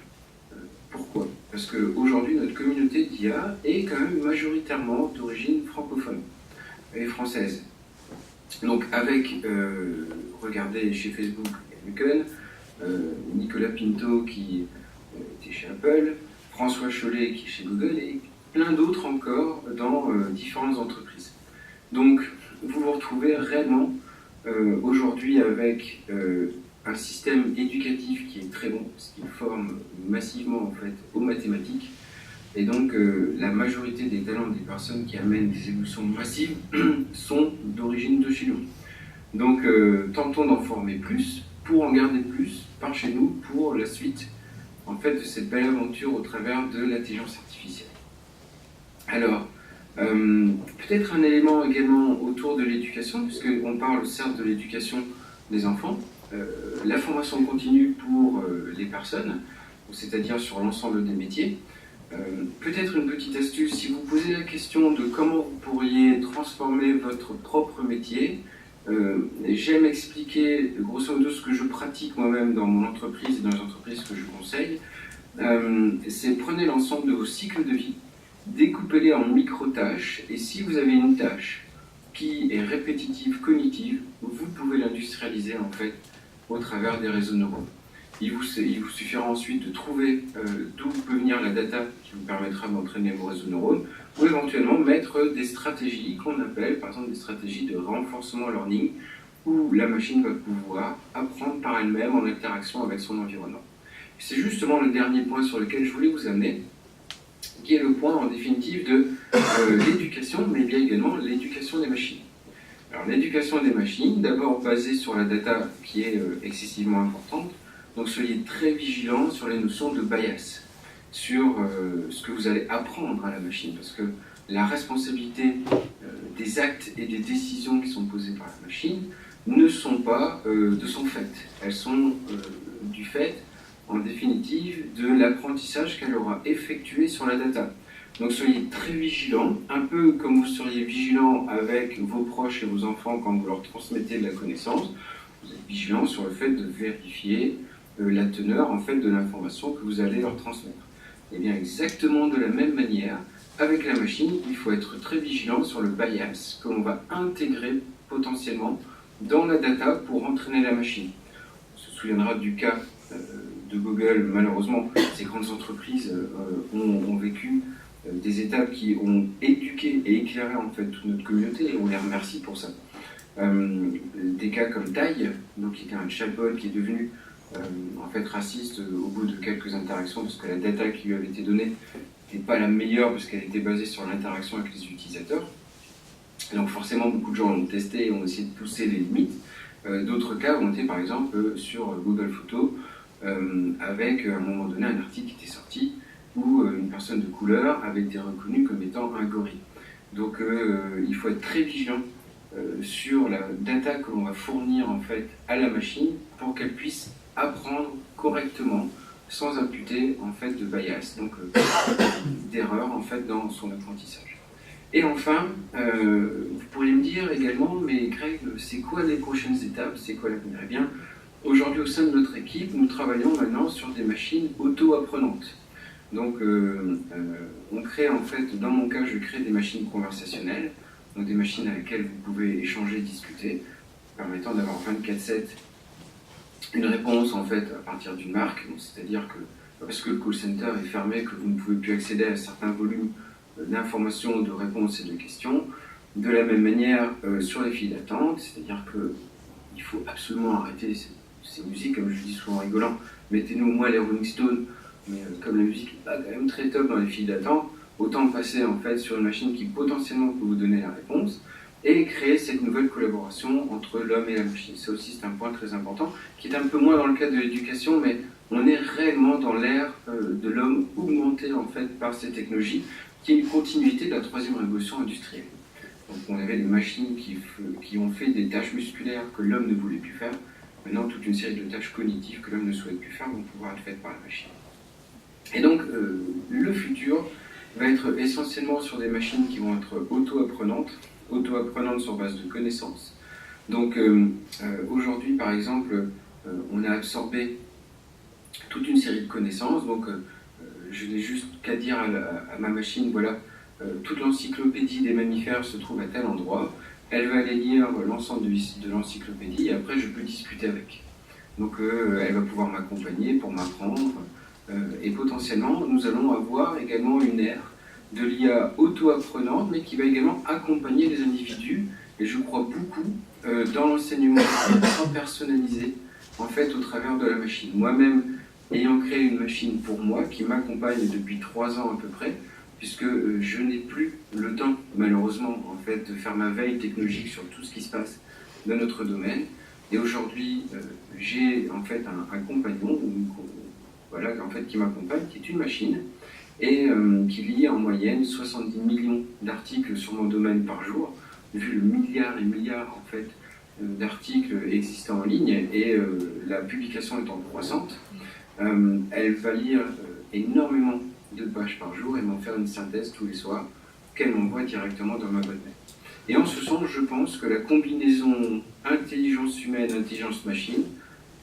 Pourquoi? Parce qu'aujourd'hui, notre communauté d'IA est quand même majoritairement d'origine francophone et française. Donc avec, regardez chez Facebook, Luken, Nicolas Pinto qui était chez Apple, François Chollet qui est chez Google et plein d'autres encore dans différentes entreprises. Donc vous vous retrouvez réellement aujourd'hui avec un système éducatif qui est très bon, parce qu'il forme massivement en fait aux mathématiques, Et donc, la majorité des talents des personnes qui amènent des évolutions massives sont d'origine de chez nous. Donc, tentons d'en former plus, pour en garder plus par chez nous, pour la suite en fait, de cette belle aventure au travers de l'intelligence artificielle. Alors, peut-être un élément également autour de l'éducation, puisqu'on parle certes de l'éducation des enfants, la formation continue pour les personnes, c'est-à-dire sur l'ensemble des métiers. Peut-être une petite astuce, si vous posez la question de comment vous pourriez transformer votre propre métier, j'aime expliquer grosso modo ce que je pratique moi-même dans mon entreprise et dans les entreprises que je conseille. C'est prenez l'ensemble de vos cycles de vie, découpez-les en micro-tâches, et si vous avez une tâche qui est répétitive, cognitive, vous pouvez l'industrialiser en fait au travers des réseaux neuronaux. Il vous suffira ensuite de trouver d'où peut venir la data qui vous permettra d'entraîner vos réseaux neurones, ou éventuellement mettre des stratégies qu'on appelle par exemple des stratégies de renforcement learning, où la machine va pouvoir apprendre par elle-même en interaction avec son environnement. C'est justement le dernier point sur lequel je voulais vous amener, qui est le point en définitive de l'éducation, mais bien également l'éducation des machines. Alors l'éducation des machines, d'abord basée sur la data qui est excessivement importante, donc soyez très vigilants sur les notions de bias, sur ce que vous allez apprendre à la machine, parce que la responsabilité des actes et des décisions qui sont posées par la machine ne sont pas de son fait. Elles sont du fait, en définitive, de l'apprentissage qu'elle aura effectué sur la data. Donc soyez très vigilants, un peu comme vous seriez vigilants avec vos proches et vos enfants quand vous leur transmettez de la connaissance. Vous êtes vigilants sur le fait de vérifier la teneur en fait, de l'information que vous allez leur transmettre. Et bien exactement de la même manière, avec la machine, il faut être très vigilant sur le bias que l'on va intégrer potentiellement dans la data pour entraîner la machine. On se souviendra du cas de Google. Malheureusement, ces grandes entreprises ont vécu des étapes qui ont éduqué et éclairé en fait toute notre communauté, et on les remercie pour ça. Des cas comme Tai, donc qui était un chatbot qui est devenu en fait raciste au bout de quelques interactions, parce que la data qui lui avait été donnée n'était pas la meilleure, parce qu'elle était basée sur l'interaction avec les utilisateurs. Et donc forcément, beaucoup de gens l'ont testé et ont essayé de pousser les limites. D'autres cas ont été par exemple sur Google Photos, avec à un moment donné un article qui était sorti où une personne de couleur avait été reconnue comme étant un gorille. Donc il faut être très vigilant sur la data que l'on va fournir en fait à la machine pour qu'elle puisse apprendre correctement sans imputer en fait de bias, donc d'erreur en fait dans son apprentissage. Et enfin, vous pourriez me dire également, mais Greg, c'est quoi les prochaines étapes, c'est quoi l'avenir? Eh bien, aujourd'hui au sein de notre équipe, nous travaillons maintenant sur des machines auto-apprenantes. Donc on crée en fait, dans mon cas, je crée des machines conversationnelles, donc des machines avec lesquelles vous pouvez échanger, discuter, permettant d'avoir 24/7 une réponse en fait à partir d'une marque, c'est-à-dire que parce que le call center est fermé, que vous ne pouvez plus accéder à certains volumes d'informations, de réponses et de questions. De la même manière sur les files d'attente, c'est-à-dire qu'il faut absolument arrêter ces musiques, comme je dis souvent en rigolant, mettez-nous au moins les Rolling Stones, mais comme la musique n'est pas quand même très top dans les files d'attente, autant passer en fait sur une machine qui potentiellement peut vous donner la réponse et créer cette nouvelle collaboration entre l'homme et la machine. Ça aussi c'est un point très important, qui est un peu moins dans le cadre de l'éducation, mais on est réellement dans l'ère de l'homme augmenté en fait par ces technologies, qui est une continuité de la troisième révolution industrielle. Donc on avait des machines qui ont fait des tâches musculaires que l'homme ne voulait plus faire. Maintenant, toute une série de tâches cognitives que l'homme ne souhaite plus faire vont pouvoir être faites par la machine. Et donc, le futur va être essentiellement sur des machines qui vont être auto-apprenantes sur base de connaissances. Donc, aujourd'hui, par exemple, on a absorbé toute une série de connaissances. Donc, je n'ai juste qu'à dire à ma machine, voilà, toute l'encyclopédie des mammifères se trouve à tel endroit. Elle va aller lire l'ensemble de l'encyclopédie et après je peux discuter avec. Donc elle va pouvoir m'accompagner pour m'apprendre et potentiellement nous allons avoir également une ère de l'IA auto-apprenante mais qui va également accompagner les individus et je crois beaucoup dans l'enseignement personnalisé en fait au travers de la machine. Moi-même ayant créé une machine pour moi qui m'accompagne depuis 3 ans à peu près, puisque je n'ai plus le temps, malheureusement, en fait, de faire ma veille technologique sur tout ce qui se passe dans notre domaine. Et aujourd'hui, j'ai en fait un compagnon, voilà, en fait, qui m'accompagne, qui est une machine, et qui lit en moyenne 70 millions d'articles sur mon domaine par jour, vu le milliard et milliard en fait d'articles existants en ligne, et la publication étant croissante, elle va lire énormément de pages par jour et m'en faire une synthèse tous les soirs qu'elle m'envoie directement dans ma boîte mail. Et en ce sens, je pense que la combinaison intelligence humaine, intelligence machine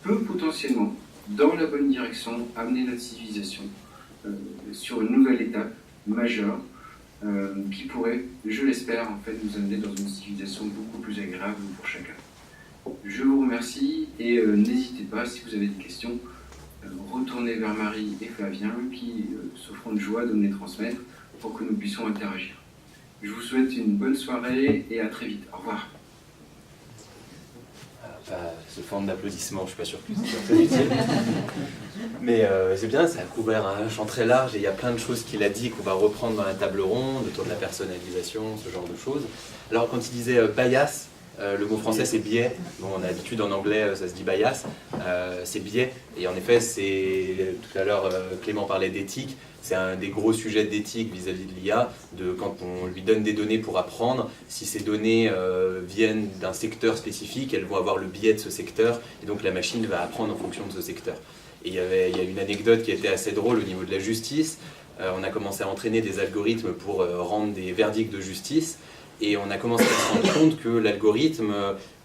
peut potentiellement, dans la bonne direction, amener notre civilisation sur une nouvelle étape majeure qui pourrait, je l'espère, en fait, nous amener dans une civilisation beaucoup plus agréable pour chacun. Je vous remercie et n'hésitez pas, si vous avez des questions, retournez vers Marie et Flavien qui se feront de joie de me les transmettre pour que nous puissions interagir. Je vous souhaite une bonne soirée et à très vite. Au revoir. Ce forme d'applaudissement, je ne suis pas sûr que ce soit très utile. Mais c'est bien, ça a couvert un champ très large et il y a plein de choses qu'il a dit qu'on va reprendre dans la table ronde, autour de la personnalisation, ce genre de choses. Alors quand il disait bias, le mot français c'est biais. Bon, on a l'habitude en anglais, ça se dit bias. C'est biais. Et en effet, tout à l'heure, Clément parlait d'éthique. C'est un des gros sujets d'éthique vis-à-vis de l'IA, quand on lui donne des données pour apprendre, si ces données viennent d'un secteur spécifique, elles vont avoir le biais de ce secteur, et donc la machine va apprendre en fonction de ce secteur. Et il y a une anecdote qui était assez drôle au niveau de la justice. On a commencé à entraîner des algorithmes pour rendre des verdicts de justice, et on a commencé à se rendre compte que l'algorithme,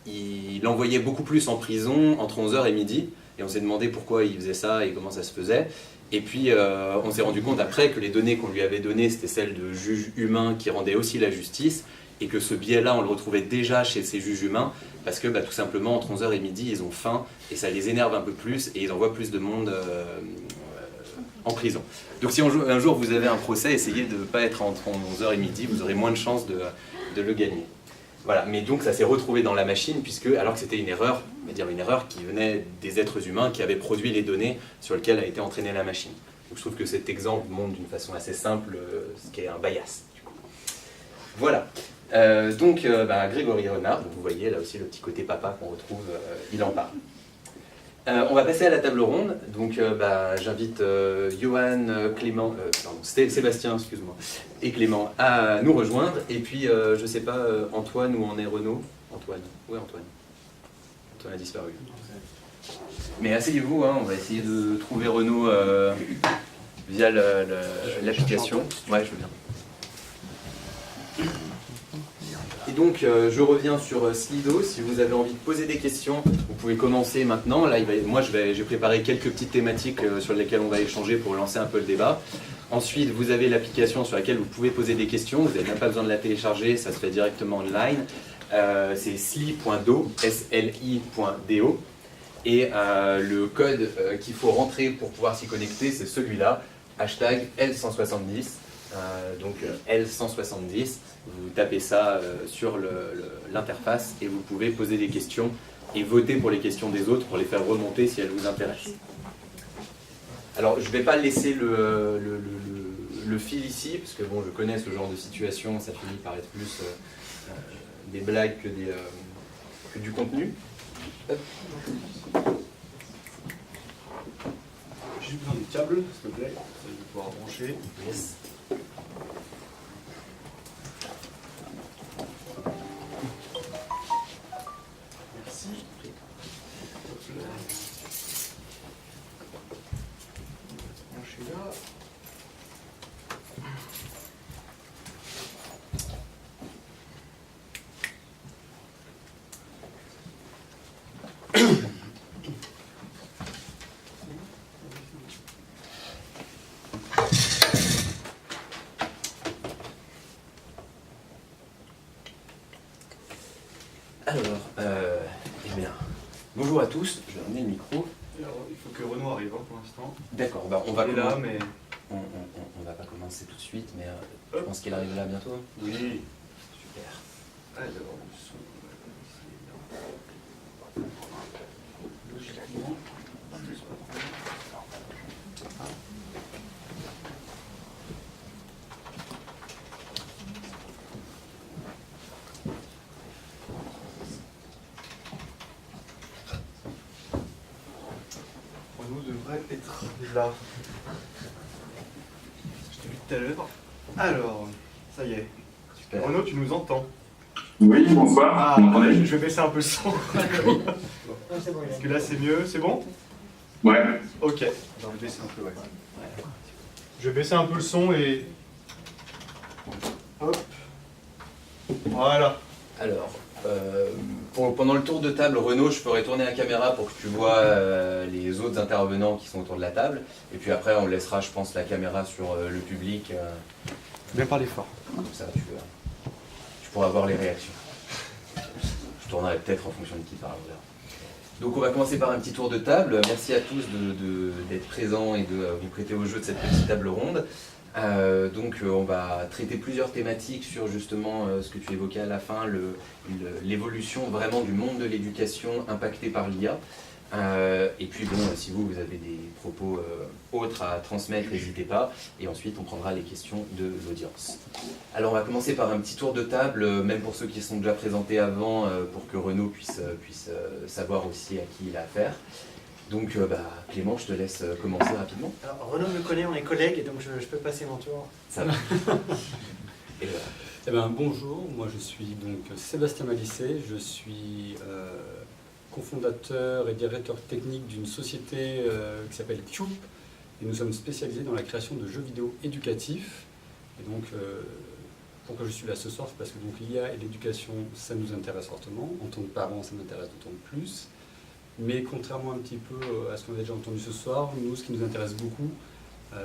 il envoyait beaucoup plus en prison entre 11h et midi, et on s'est demandé pourquoi il faisait ça et comment ça se faisait. Et puis on s'est rendu compte après que les données qu'on lui avait données, c'était celles de juges humains qui rendaient aussi la justice, et que ce biais-là, on le retrouvait déjà chez ces juges humains, parce que tout simplement, entre 11h et midi, ils ont faim, et ça les énerve un peu plus, et ils envoient plus de monde en prison. Donc si un jour vous avez un procès, essayez de ne pas être entre 11h et midi, vous aurez moins de chances de le gagner. Voilà, mais donc ça s'est retrouvé dans la machine, alors que c'était une erreur, une erreur qui venait des êtres humains qui avaient produit les données sur lesquelles a été entraînée la machine. Donc je trouve que cet exemple montre d'une façon assez simple ce qu'est un bias. Du coup. Voilà. Grégory Renard, vous voyez là aussi le petit côté papa qu'on retrouve, il en parle. On va passer à la table ronde, donc j'invite Johan, Clément, Sébastien, excuse-moi, et Clément à nous rejoindre, et puis je sais pas, Antoine, où en est Renaud? Antoine, où est Antoine? Antoine a disparu. Mais asseyez-vous, on va essayer de trouver Renaud via l'application. Ouais, je veux bien. Et donc, je reviens sur Slido. Si vous avez envie de poser des questions, vous pouvez commencer maintenant. Là, j'ai préparé quelques petites thématiques sur lesquelles on va échanger pour lancer un peu le débat. Ensuite, vous avez l'application sur laquelle vous pouvez poser des questions. Vous n'avez même pas besoin de la télécharger, ça se fait directement online. C'est sli.do, sli.do. Et le code qu'il faut rentrer pour pouvoir s'y connecter, c'est celui-là, hashtag L170. Donc L170, vous tapez ça sur l'interface et vous pouvez poser des questions et voter pour les questions des autres pour les faire remonter si elles vous intéressent. Alors je ne vais pas laisser le fil ici, parce que bon, je connais ce genre de situation, ça finit par être plus des blagues que du contenu. Hop. J'ai juste besoin du câble, s'il te plaît, je vais pouvoir brancher. Yes. Merci. Brancher là. Alors, eh bien, bonjour à tous, je vais amener le micro. Alors, il faut que Renaud arrive pour l'instant. D'accord, on va Il est là, mais... On va pas commencer tout de suite, mais je pense qu'il arrive là bientôt. Oui. Super. Alors, le son... Logiquement... Là. Je t'ai vu tout à l'heure. Alors, ça y est. Super. Renaud, tu nous entends? Oui, bonsoir. Ah, Vous m'entendez? je vais baisser un peu le son. Parce que là, c'est mieux. C'est bon? Ouais. Ok. Je vais baisser un peu, ouais. Je vais baisser un peu le son et... Hop. Voilà. Alors, pendant le tour de table, Renaud, je ferai tourner la caméra pour que tu vois les autres intervenants qui sont autour de la table. Et puis après, on laissera, je pense, la caméra sur le public. Bien parler fort. Comme ça, tu pourras voir les réactions. Je tournerai peut-être en fonction de qui parle. on verra. Donc on va commencer par un petit tour de table. Merci à tous d'être présents et de vous prêter au jeu de cette petite table ronde. On va traiter plusieurs thématiques sur justement ce que tu évoquais à la fin, l'évolution vraiment du monde de l'éducation impacté par l'IA. Et puis bon, si vous avez des propos autres à transmettre, n'hésitez pas. Et ensuite, on prendra les questions de l'audience. Alors, on va commencer par un petit tour de table, même pour ceux qui sont déjà présentés avant, pour que Renaud puisse savoir aussi à qui il a affaire. Donc, Clément, je te laisse commencer rapidement. Alors, Renaud me connaît, on est collègues, et donc je peux passer mon tour. Ça va. Et voilà. Eh ben, bonjour, moi je suis donc Sébastien Malissé, je suis cofondateur et directeur technique d'une société qui s'appelle Cube, et nous sommes spécialisés dans la création de jeux vidéo éducatifs. Et donc, pourquoi je suis là ce soir, c'est parce que l'IA et l'éducation, ça nous intéresse fortement. En tant que parents, ça m'intéresse d'autant plus. Mais contrairement un petit peu à ce qu'on a déjà entendu ce soir, nous, ce qui nous intéresse beaucoup,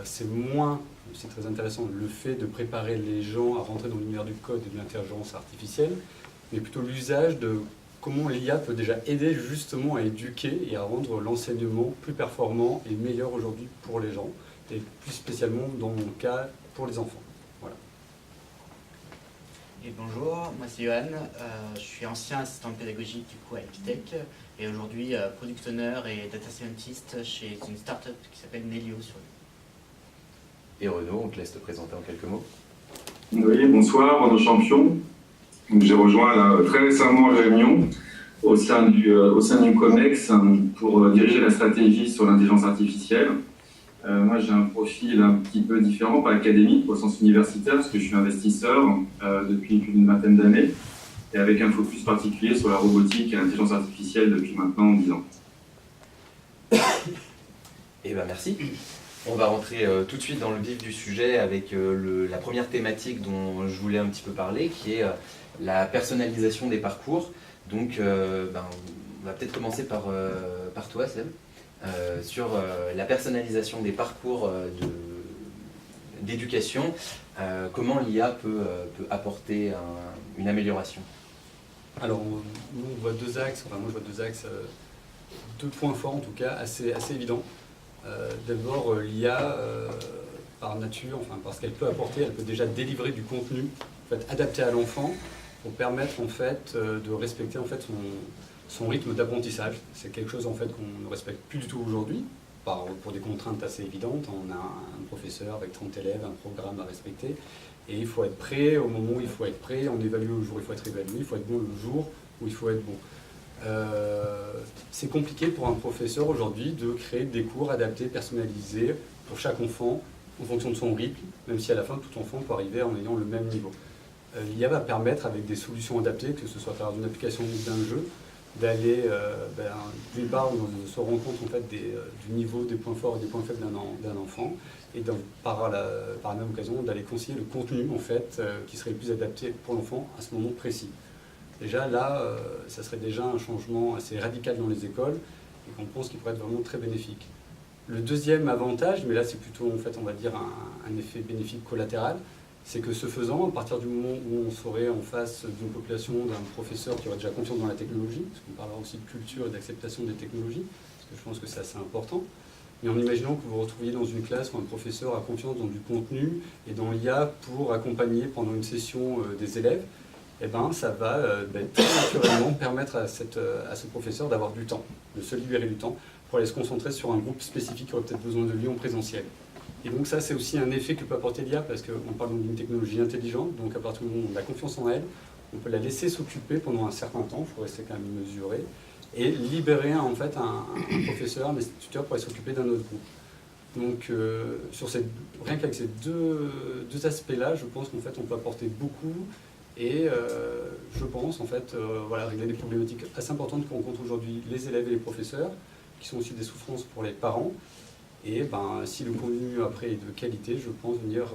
c'est moins, c'est très intéressant, le fait de préparer les gens à rentrer dans l'univers du code et de l'intelligence artificielle, mais plutôt l'usage de comment l'IA peut déjà aider justement à éduquer et à rendre l'enseignement plus performant et meilleur aujourd'hui pour les gens, et plus spécialement dans mon cas pour les enfants. Voilà. Et bonjour, moi c'est Johan, je suis ancien assistant pédagogique du coup à Epitech et aujourd'hui product owner et data scientist chez une startup qui s'appelle Nelio sur Lyon. Et Renaud, on te laisse te présenter en quelques mots. Oui, bonsoir, Renaud Champion. J'ai rejoint là, très récemment Réunion au sein du COMEX pour diriger la stratégie sur l'intelligence artificielle. Moi, j'ai un profil un petit peu différent, pas académique, au sens universitaire, parce que je suis investisseur depuis plus d'une vingtaine d'années, et avec un focus particulier sur la robotique et l'intelligence artificielle depuis maintenant 10 ans. Eh bien, merci. On va rentrer tout de suite dans le vif du sujet avec la première thématique dont je voulais un petit peu parler, qui est la personnalisation des parcours. Donc, on va peut-être commencer par toi, Seb. Sur la personnalisation des parcours d'éducation, comment l'IA peut apporter une amélioration? Alors, nous, on voit deux axes, enfin moi je vois deux axes, deux points forts en tout cas, assez évidents. D'abord, l'IA, par nature, enfin parce qu'elle peut apporter, elle peut déjà délivrer du contenu en fait, adapté à l'enfant pour permettre en fait, de respecter en fait, son rythme d'apprentissage. C'est quelque chose en fait, qu'on ne respecte plus du tout aujourd'hui, pour des contraintes assez évidentes. On a un professeur avec 30 élèves, un programme à respecter, et il faut être prêt au moment où il faut être prêt, on évalue le jour où il faut être évalué, il faut être bon le jour où il faut être bon. C'est compliqué pour un professeur aujourd'hui de créer des cours adaptés, personnalisés pour chaque enfant en fonction de son rythme, même si à la fin tout enfant peut arriver en ayant le même niveau. L'IA va permettre avec des solutions adaptées, que ce soit à travers d'une application ou d'un jeu, d'aller d'une part de se rendre compte en fait, du niveau, des points forts et des points faibles d'un enfant, et par la même occasion d'aller conseiller le contenu en fait, qui serait le plus adapté pour l'enfant à ce moment précis. Déjà là, ça serait déjà un changement assez radical dans les écoles et qu'on pense qu'il pourrait être vraiment très bénéfique. Le deuxième avantage, mais là c'est plutôt en fait on va dire un effet bénéfique collatéral, c'est que ce faisant, à partir du moment où on serait en face d'une population, d'un professeur qui aurait déjà confiance dans la technologie, parce qu'on parlera aussi de culture et d'acceptation des technologies, parce que je pense que c'est assez important, mais en imaginant que vous vous retrouviez dans une classe où un professeur a confiance dans du contenu et dans l'IA pour accompagner pendant une session des élèves, eh ben, ça va très naturellement permettre à ce professeur d'avoir du temps, de se libérer du temps pour aller se concentrer sur un groupe spécifique qui aurait peut-être besoin de lui en présentiel. Et donc ça, c'est aussi un effet que peut apporter l'IA parce qu'on parle d'une technologie intelligente, donc à partir du moment où on a confiance en elle, on peut la laisser s'occuper pendant un certain temps, il faut rester quand même mesuré, et libérer en fait un professeur, un instituteur pour aller s'occuper d'un autre groupe. Donc rien qu'avec ces deux aspects-là, je pense qu'en fait on peut apporter beaucoup et je pense en fait régler des problématiques assez importantes que rencontrent aujourd'hui les élèves et les professeurs, qui sont aussi des souffrances pour les parents. Et si le contenu après est de qualité, je pense venir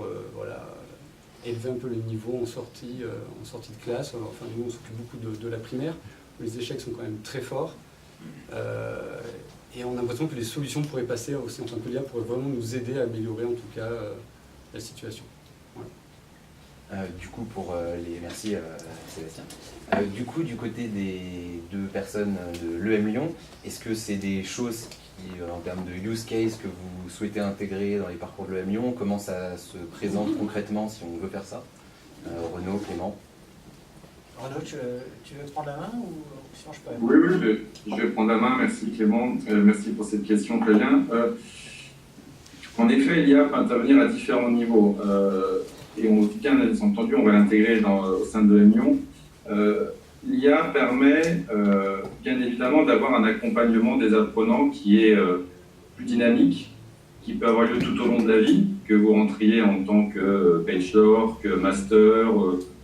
élever un peu le niveau en sortie de classe. Enfin, nous on s'occupe beaucoup de la primaire, où les échecs sont quand même très forts. Et on a l'impression que les solutions pourraient passer au Centre Montpellier, pourraient vraiment nous aider à améliorer en tout cas la situation. Voilà. Du coup, merci Sébastien. Du coup, du côté des deux personnes de l'EM Lyon, est-ce que c'est des choses qui, en termes de use case, que vous souhaitez intégrer dans les parcours de l'EM Lyon? Comment ça se présente concrètement si on veut faire ça? Renaud, Clément? Renaud, tu veux prendre la main ou sinon je peux? Oui, je vais prendre la main. Merci Clément. Merci pour cette question, Flavien. En effet, l'IA peut intervenir à différents niveaux. Et bien entendu, on va l'intégrer au sein de l'Union. L'IA permet bien évidemment d'avoir un accompagnement des apprenants qui est plus dynamique, qui peut avoir lieu tout au long de la vie, que vous rentriez en tant que bachelor, que master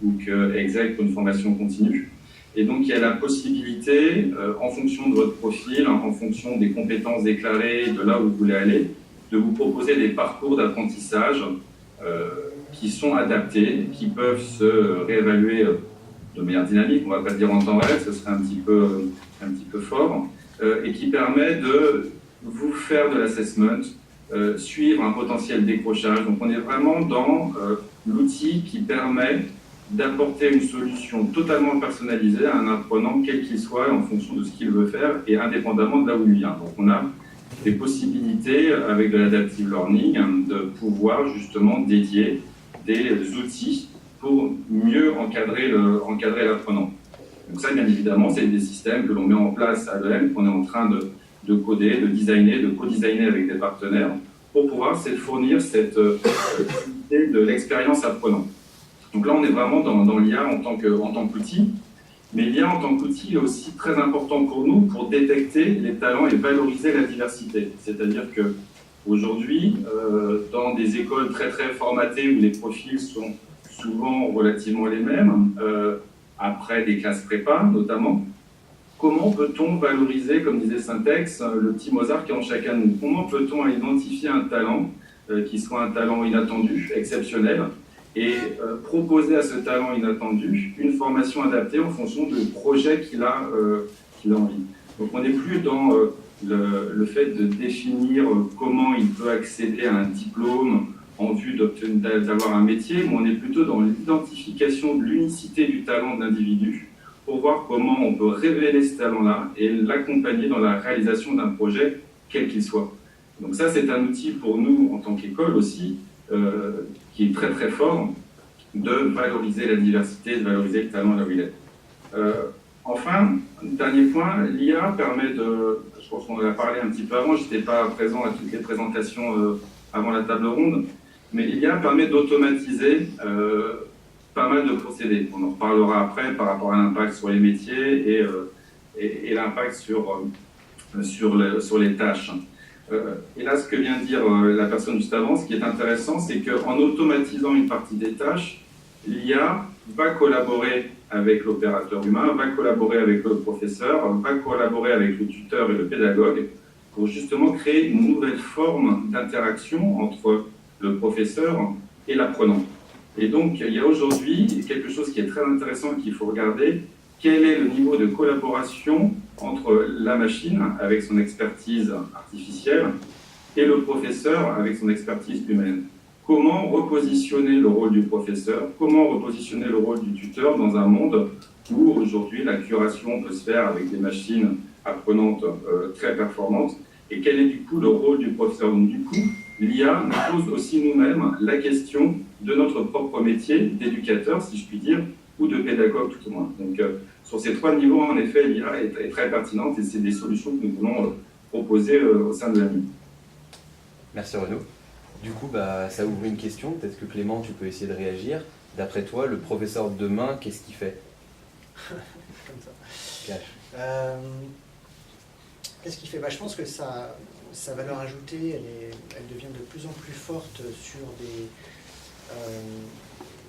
ou que exec pour une formation continue. Et donc il y a la possibilité, en fonction de votre profil, en fonction des compétences déclarées, de là où vous voulez aller, de vous proposer des parcours d'apprentissage qui sont adaptés, qui peuvent se réévaluer de manière dynamique, on ne va pas le dire en temps réel, ce serait un petit peu fort, et qui permet de vous faire de l'assessment, suivre un potentiel décrochage. Donc on est vraiment dans l'outil qui permet d'apporter une solution totalement personnalisée à un apprenant, quel qu'il soit, en fonction de ce qu'il veut faire et indépendamment de là où il vient. Donc on a des possibilités avec de l'adaptive learning de pouvoir justement dédier des outils pour mieux encadrer l'apprenant. Donc ça, bien évidemment, c'est des systèmes que l'on met en place à l'EM, qu'on est en train de coder, de designer, de co-designer avec des partenaires pour pouvoir fournir cette idée de l'expérience apprenant. Donc là, on est vraiment dans l'IA en tant qu'outil, mais l'IA en tant qu'outil est aussi très important pour nous pour détecter les talents et valoriser la diversité. C'est-à-dire que aujourd'hui, dans des écoles très très formatées où les profils sont souvent relativement les mêmes, après des classes prépa notamment, comment peut-on valoriser, comme disait Syntex, le petit Mozart qui est en chacun de nous? Comment peut-on identifier un talent qui soit un talent inattendu, exceptionnel, et proposer à ce talent inattendu une formation adaptée en fonction du projet qu'il a envie. Donc on n'est plus dans le fait de définir comment il peut accéder à un diplôme en vue d'avoir un métier, mais on est plutôt dans l'identification de l'unicité du talent de l'individu pour voir comment on peut révéler ce talent-là et l'accompagner dans la réalisation d'un projet, quel qu'il soit. Donc ça, c'est un outil pour nous, en tant qu'école aussi, qui est très très fort, de valoriser la diversité, de valoriser le talent là où il est. Enfin, dernier point, l'IA permet de, je pense qu'on en a parlé un petit peu avant, je n'étais pas présent à toutes les présentations avant la table ronde, mais l'IA permet d'automatiser pas mal de procédés. On en reparlera après par rapport à l'impact sur les métiers et l'impact sur les tâches. Et là, ce que vient de dire la personne juste avant, ce qui est intéressant, c'est qu'en automatisant une partie des tâches, l'IA va collaborer avec l'opérateur humain, va collaborer avec le professeur, va collaborer avec le tuteur et le pédagogue pour justement créer une nouvelle forme d'interaction entre le professeur et l'apprenant. Et donc, il y a aujourd'hui quelque chose qui est très intéressant et qu'il faut regarder. Quel est le niveau de collaboration entre la machine, avec son expertise artificielle, et le professeur, avec son expertise humaine? Comment repositionner le rôle du professeur? Comment repositionner le rôle du tuteur dans un monde où aujourd'hui la curation peut se faire avec des machines apprenantes très performantes? Et quel est du coup le rôle du professeur? Donc du coup, l'IA nous pose aussi nous-mêmes la question de notre propre métier d'éducateur, si je puis dire, ou de pédagogue tout au moins. Donc sur ces trois niveaux, en effet, l'IA est très pertinente et c'est des solutions que nous voulons proposer au sein de l'AMI. Merci Renaud. Du coup, ça ouvre une question. Peut-être que Clément, tu peux essayer de réagir. D'après toi, le professeur de demain, qu'est-ce qu'il fait? Comme ça. Qu'est-ce qu'il fait? Je pense que ça, sa valeur ajoutée, elle devient de plus en plus forte sur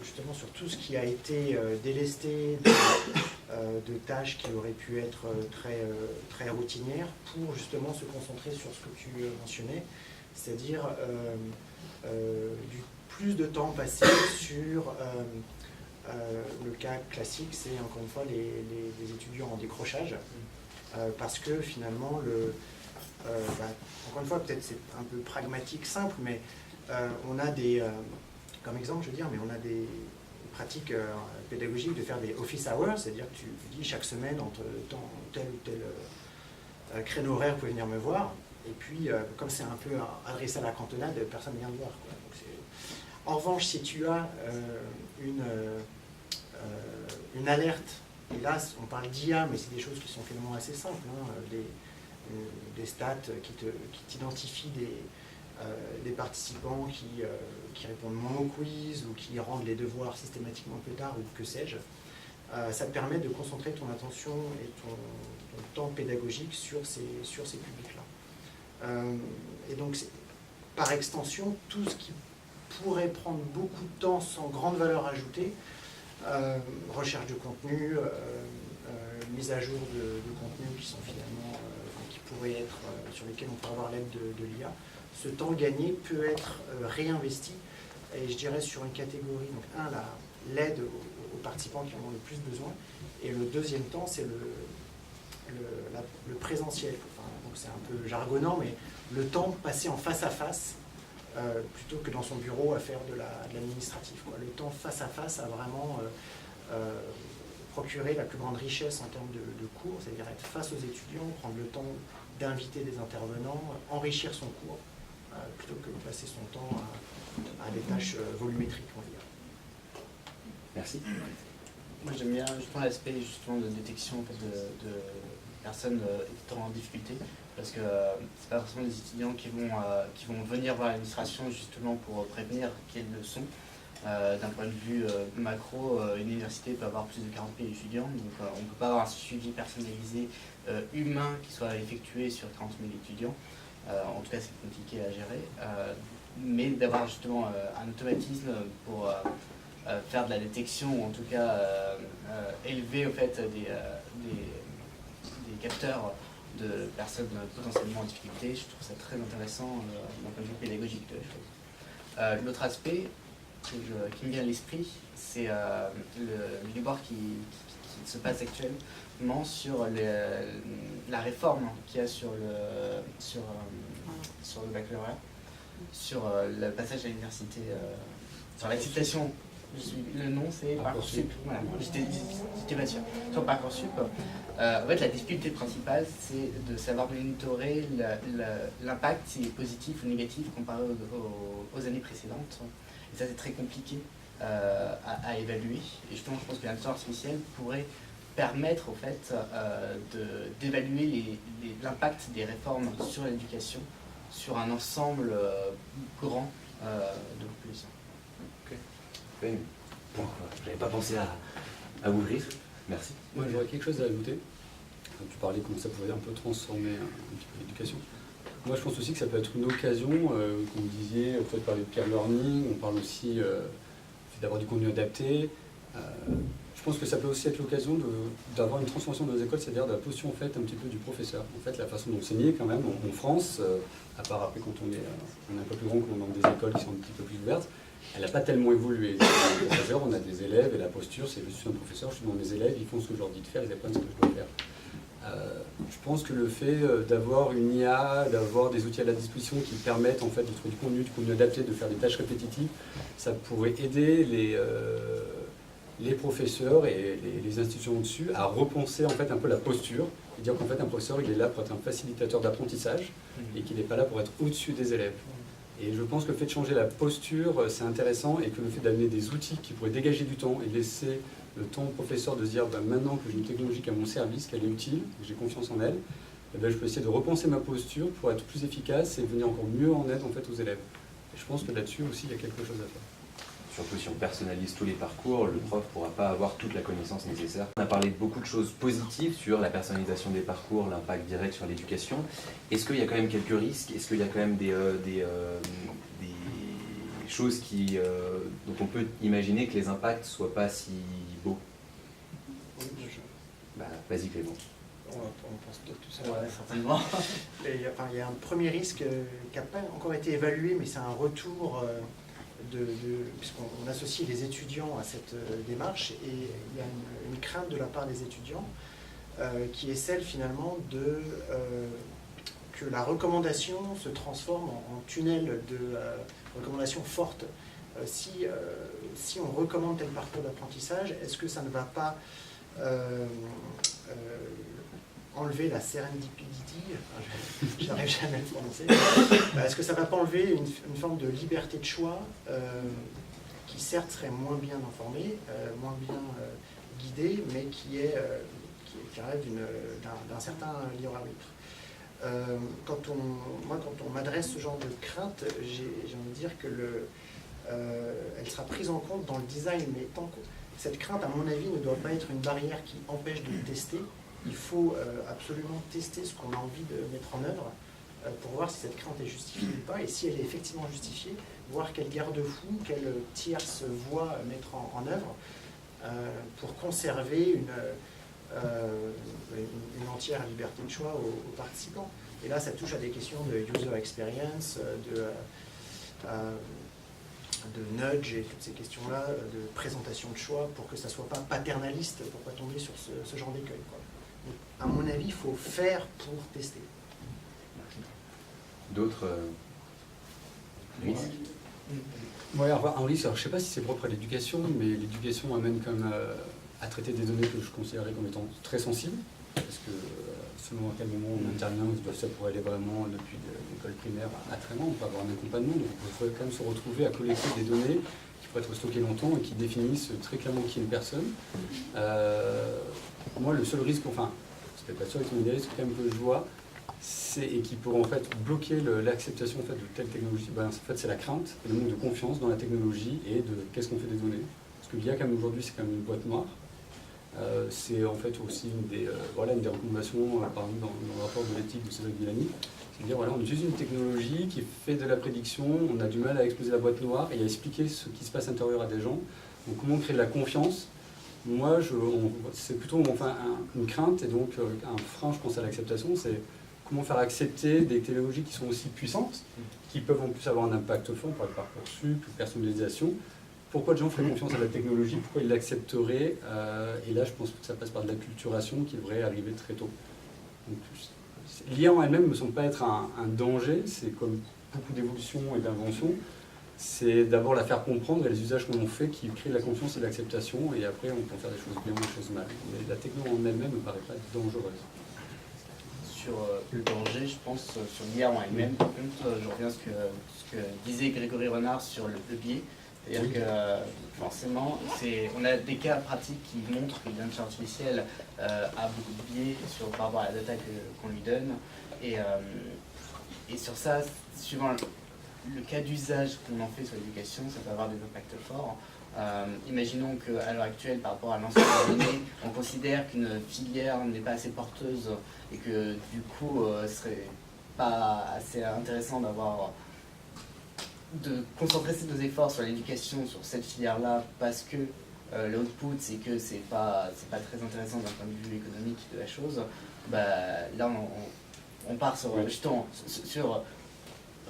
justement sur tout ce qui a été délesté de tâches qui auraient pu être très routinières pour justement se concentrer sur ce que tu mentionnais, c'est-à-dire du plus de temps passé sur le cas classique, c'est encore une fois les étudiants en décrochage, parce que finalement, encore une fois, peut-être c'est un peu pragmatique, simple, mais on a comme exemple, je veux dire, mais on a des pratiques pédagogiques de faire des office hours, c'est-à-dire que tu dis chaque semaine, entre tel ou tel créneau horaire, vous pouvez venir me voir, et puis comme c'est un peu adressé à la cantonade, personne ne vient me voir, quoi. Donc, en revanche, si tu as une alerte, et là on parle d'IA, mais c'est des choses qui sont finalement assez simples, hein, des stats qui t'identifient des participants qui répondent moins au quiz ou qui rendent les devoirs systématiquement plus tard ou que sais-je, ça te permet de concentrer ton attention et ton temps pédagogique sur ces publics-là. Et donc, par extension, tout ce qui pourrait prendre beaucoup de temps sans grande valeur ajoutée, recherche de contenu, mise à jour de contenus qui sont finalement, qui pourraient être, sur lesquels on peut avoir l'aide de l'IA, ce temps gagné peut être réinvesti, et je dirais sur une catégorie, donc l'aide aux participants qui en ont le plus besoin, et le deuxième temps, c'est le présentiel. Enfin, donc c'est un peu jargonnant, mais le temps passé en face à face, plutôt que dans son bureau à faire de l'administratif. Le temps face à face a vraiment procuré la plus grande richesse en termes de cours, c'est-à-dire être face aux étudiants, prendre le temps d'inviter des intervenants, enrichir son cours, plutôt que de passer son temps à des tâches volumétriques, on va dire. Merci. Moi j'aime bien justement l'aspect justement de détection en fait, de personnes étant en difficulté, parce que c'est pas forcément des étudiants qui vont venir voir l'administration justement pour prévenir qu'elles le sont. D'un point de vue macro, une université peut avoir plus de 40 000 étudiants, donc on ne peut pas avoir un suivi personnalisé humain qui soit effectué sur 40 000 étudiants. En tout cas, c'est compliqué à gérer. Mais d'avoir justement un automatisme pour faire de la détection, ou en tout cas élever au fait des capteurs de personnes potentiellement en difficulté, je trouve ça très intéressant d'un point de vue pédagogique de la chose. L'autre aspect qui me vient à l'esprit, c'est le débat qui se passe actuellement sur la réforme qu'il y a sur le baccalauréat, sur le passage à l'université, sur l'acceptation. Le nom c'est Parcoursup. Voilà, j'étais pas sûr. Sur Parcoursup, en fait, la difficulté principale, c'est de savoir monitorer l'impact, s'il est positif ou négatif comparé aux années précédentes. Et ça, c'est très compliqué à évaluer. Et justement, je pense que l'intelligence artificielle pourrait permettre, en fait, d'évaluer l'impact des réformes sur l'éducation, sur un ensemble grand de population. Okay. Bon, je n'avais pas pensé à ouvrir. Merci. Moi, j'aurais quelque chose à ajouter. Tu parlais comment ça pouvait un peu transformer un petit peu l'éducation. Moi, je pense aussi que ça peut être une occasion, comme vous disiez, vous faites parler de peer learning, on parle aussi d'avoir du contenu adapté. Je pense que ça peut aussi être l'occasion d'avoir une transformation dans les écoles, c'est-à-dire de la posture en fait, un petit peu du professeur. En fait, la façon d'enseigner, quand même, en France, à part après quand on est un peu plus grand, qu'on est dans des écoles qui sont un petit peu plus ouvertes, elle n'a pas tellement évolué. Les professeurs, on a des élèves et la posture, c'est je suis un professeur, je suis devant mes élèves, ils font ce que je leur dis de faire, ils apprennent ce que je dois faire. Je pense que le fait d'avoir une IA, d'avoir des outils à la disposition qui permettent en fait, de trouver du contenu adapté, de faire des tâches répétitives, ça pourrait aider les professeurs et les institutions au-dessus à repenser en fait, un peu la posture et dire qu'en fait un professeur il est là pour être un facilitateur d'apprentissage et qu'il n'est pas là pour être au-dessus des élèves. Et je pense que le fait de changer la posture, c'est intéressant, et que le fait d'amener des outils qui pourraient dégager du temps et laisser le temps au professeur de se dire maintenant que j'ai une technologie qui est à mon service, qu'elle est utile, que j'ai confiance en elle, je peux essayer de repenser ma posture pour être plus efficace et venir encore mieux en aide en fait, aux élèves. Et je pense que là-dessus aussi, il y a quelque chose à faire. surtout si on personnalise tous les parcours, le prof ne pourra pas avoir toute la connaissance nécessaire. On a parlé de beaucoup de choses positives sur la personnalisation des parcours, l'impact direct sur l'éducation. Est-ce qu'il y a quand même quelques risques? Est-ce qu'il y a quand même des choses dont on peut imaginer que les impacts ne soient pas si beaux? Vas-y Clément. On pense peut-être tout ça. Ouais, certainement. Il y a un premier risque qui n'a pas encore été évalué, mais c'est un retour puisqu'on associe les étudiants à cette démarche, et il y a une crainte de la part des étudiants qui est celle finalement que la recommandation se transforme en tunnel de recommandation forte. Si on recommande tel parcours d'apprentissage, est-ce que ça ne va pas enlever la serendipity, je n'arrive jamais à le prononcer, est-ce que ça ne va pas enlever une forme de liberté de choix qui certes serait moins bien informée, moins bien guidée, mais qui rêve d'un certain libre arbitre. Quand on m'adresse ce genre de crainte, j'ai envie de dire que elle sera prise en compte dans le design, mais tant que cette crainte, à mon avis, ne doit pas être une barrière qui empêche de tester. Il faut absolument tester ce qu'on a envie de mettre en œuvre pour voir si cette crainte est justifiée ou pas, et si elle est effectivement justifiée, voir quel garde-fou, quelle tierce voie mettre en œuvre pour conserver une entière liberté de choix aux participants. Et là, ça touche à des questions de user experience, de nudge et toutes ces questions-là, de présentation de choix, pour que ça ne soit pas paternaliste, pour ne pas tomber sur ce genre d'écueil. À mon avis, il faut faire pour tester. D'autres risques? Ouais, un risque, alors, je ne sais pas si c'est propre à l'éducation, mais l'éducation amène quand même à traiter des données que je considérais comme étant très sensibles, parce que selon à quel moment on intervient, ça pourrait aller vraiment depuis l'école primaire à très loin, on peut avoir un accompagnement, donc il faudrait quand même se retrouver à collecter des données qui pourraient être stockées longtemps et qui définissent très clairement qui est une personne. Moi, le seul risque, enfin, c'est peut-être pas sûr, mais des risques quand même que je vois, et qui pourrait en fait bloquer l'acceptation en fait, de telle technologie, en fait c'est la crainte, le manque de confiance dans la technologie et de qu'est-ce qu'on fait des données. Parce que l'IA quand même aujourd'hui c'est quand même une boîte noire. C'est en fait aussi une des recommandations, par exemple dans le rapport de l'éthique de Cédric Villani. C'est-à-dire voilà, on utilise une technologie qui fait de la prédiction, on a du mal à exposer la boîte noire et à expliquer ce qui se passe à l'intérieur à des gens. Donc comment créer de la confiance? Moi, c'est plutôt une crainte et donc un frein, je pense, à l'acceptation, c'est comment faire accepter des technologies qui sont aussi puissantes, qui peuvent en plus avoir un impact fort pour le Parcoursup, personnalisation. Pourquoi les gens feraient confiance à la technologie? Pourquoi ils l'accepteraient? Et là, je pense que ça passe par de l'acculturation qui devrait arriver très tôt. L'IA en elle-même ne me semble pas être un danger, c'est comme beaucoup d'évolutions et d'inventions. C'est d'abord la faire comprendre et les usages qu'on en fait qui créent de la confiance et de l'acceptation, et après on peut faire des choses bien ou des choses mal. Mais la techno en elle-même ne me paraît pas dangereuse. Sur le danger, je pense, sur l'IA en elle-même, par contre, je reviens à ce que disait Grégory Renard sur le biais. C'est-à-dire que forcément, on a des cas pratiques qui montrent que l'intelligence artificielle a beaucoup de biais par rapport à la data qu'on lui donne. Et sur ça, suivant le cas d'usage qu'on en fait sur l'éducation, ça peut avoir des impacts forts. Imaginons qu'à l'heure actuelle, par rapport à l'ensemble des données, on considère qu'une filière n'est pas assez porteuse et que du coup, ce serait pas assez intéressant de concentrer nos efforts sur l'éducation, sur cette filière-là, parce que l'output, c'est que c'est pas très intéressant d'un point de vue économique de la chose. Là, on part sur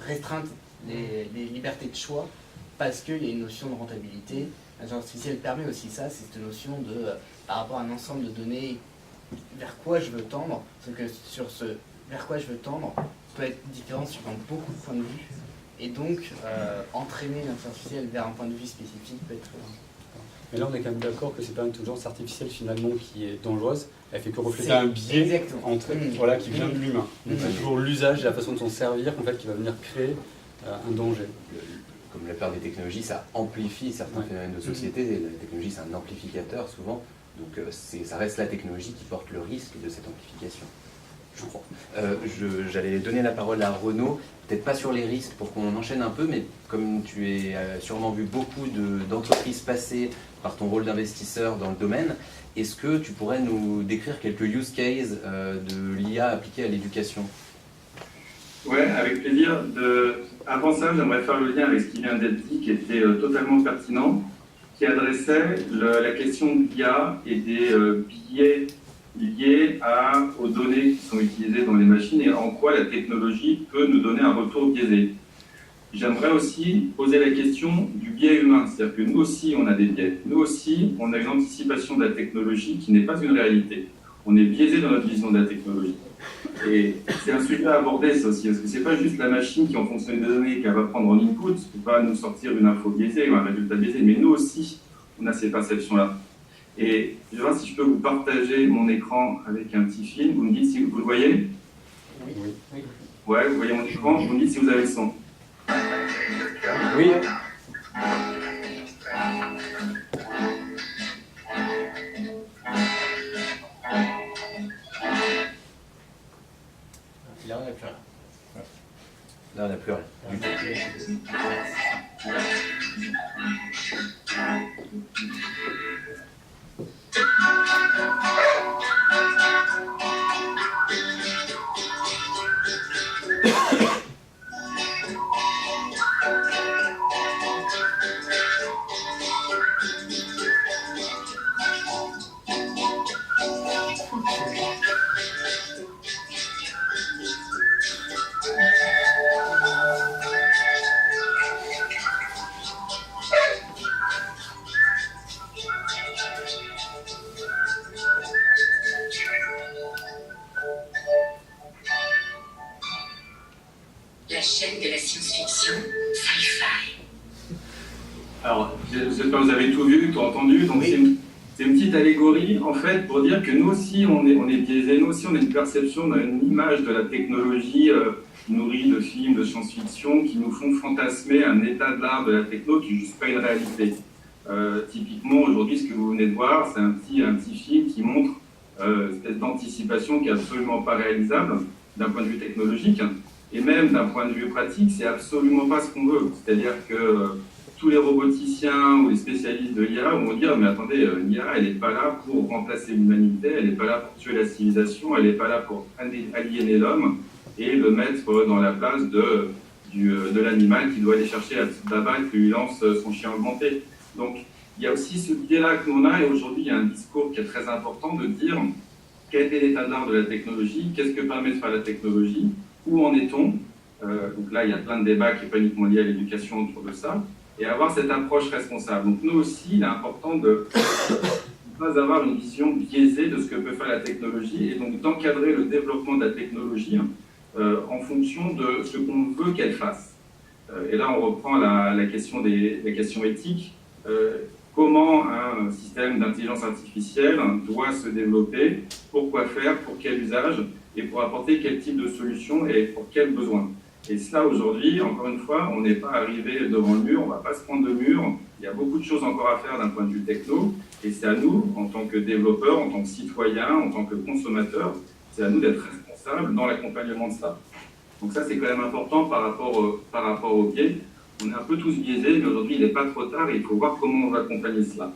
restreindre les libertés de choix, parce qu'il y a une notion de rentabilité. L'intelligence artificielle permet aussi ça, c'est cette notion par rapport à un ensemble de données, vers quoi je veux tendre, parce que sur ce vers quoi je veux tendre peut être différent suivant beaucoup de points de vue, et donc entraîner l'intelligence artificielle vers un point de vue spécifique peut être... Mais là, on est quand même d'accord que c'est pas une intelligence artificielle finalement qui est dangereuse. Elle fait que refléter un biais qui vient de l'humain. Donc c'est toujours l'usage et la façon de s'en servir en fait, qui va venir créer un danger. Comme la plupart des technologies, ça amplifie certains phénomènes de société. La technologie, c'est un amplificateur souvent. Donc ça reste la technologie qui porte le risque de cette amplification. Je crois. J'allais donner la parole à Renaud, peut-être pas sur les risques pour qu'on enchaîne un peu, mais comme tu as sûrement vu beaucoup d'entreprises passer par ton rôle d'investisseur dans le domaine, est-ce que tu pourrais nous décrire quelques use cases de l'IA appliquée à l'éducation? Ouais, avec plaisir. Avant ça, j'aimerais faire le lien avec ce qui vient d'être dit, qui était totalement pertinent, qui adressait la question de l'IA et des biais liés aux données qui sont utilisées dans les machines et en quoi la technologie peut nous donner un retour biaisé. J'aimerais aussi poser la question du biais humain, c'est-à-dire que nous aussi on a des biais. Nous aussi on a une anticipation de la technologie qui n'est pas une réalité. On est biaisé dans notre vision de la technologie. Et c'est un sujet à aborder ça aussi, parce que c'est pas juste la machine qui en fonction des données qu'elle va prendre en input, qui va nous sortir une info biaisée ou un résultat biaisé, mais nous aussi on a ces perceptions-là. Et je vais voir si je peux vous partager mon écran avec un petit film. Vous me dites si vous le voyez? Oui. Ouais, vous voyez mon écran, vous me dites si vous avez le son. Oui. Là, on n'a plus rien. Là, on n'a plus rien du tout. La chaîne de la science-fiction, Sci-Fi. Alors, j'espère que vous avez tout vu, tout entendu. Donc, c'est une petite allégorie, en fait, pour dire que nous aussi, on est biaisés. Nous aussi, on a une perception, on a une image de la technologie nourrie de films, de science-fiction, qui nous font fantasmer un état de l'art de la techno qui n'est juste pas une réalité. Typiquement, aujourd'hui, ce que vous venez de voir, c'est un petit film qui montre une espèce d'anticipation qui n'est absolument pas réalisable d'un point de vue technologique. Et même d'un point de vue pratique, c'est absolument pas ce qu'on veut. C'est-à-dire que tous les roboticiens ou les spécialistes de l'IA vont dire « mais attendez, l'IA, elle n'est pas là pour remplacer l'humanité, elle n'est pas là pour tuer la civilisation, elle n'est pas là pour aliéner l'homme et le mettre dans la place de l'animal qui doit aller chercher la petite baba et qui lui lance son chien augmenté. » Donc, il y a aussi ce biais-là que l'on a, et aujourd'hui, il y a un discours qui est très important de dire quel est l'état de l'art de la technologie, qu'est-ce que permet de faire la technologie, où en est-on? Donc là, il y a plein de débats qui sont pas uniquement liés à l'éducation autour de ça, et avoir cette approche responsable. Donc nous aussi, il est important de ne pas avoir une vision biaisée de ce que peut faire la technologie, et donc d'encadrer le développement de la technologie en fonction de ce qu'on veut qu'elle fasse. Et là, on reprend la question des questions éthiques. Comment un système d'intelligence artificielle doit se développer, pourquoi faire, pour quel usage, et pour apporter quel type de solution et pour quel besoin. Et cela, aujourd'hui, encore une fois, on n'est pas arrivé devant le mur, on ne va pas se prendre de mur, il y a beaucoup de choses encore à faire d'un point de vue techno, et c'est à nous, en tant que développeurs, en tant que citoyens, en tant que consommateurs, c'est à nous d'être responsables dans l'accompagnement de ça. Donc ça, c'est quand même important par rapport au biais. On est un peu tous biaisés, mais aujourd'hui, il n'est pas trop tard et il faut voir comment on va accompagner cela.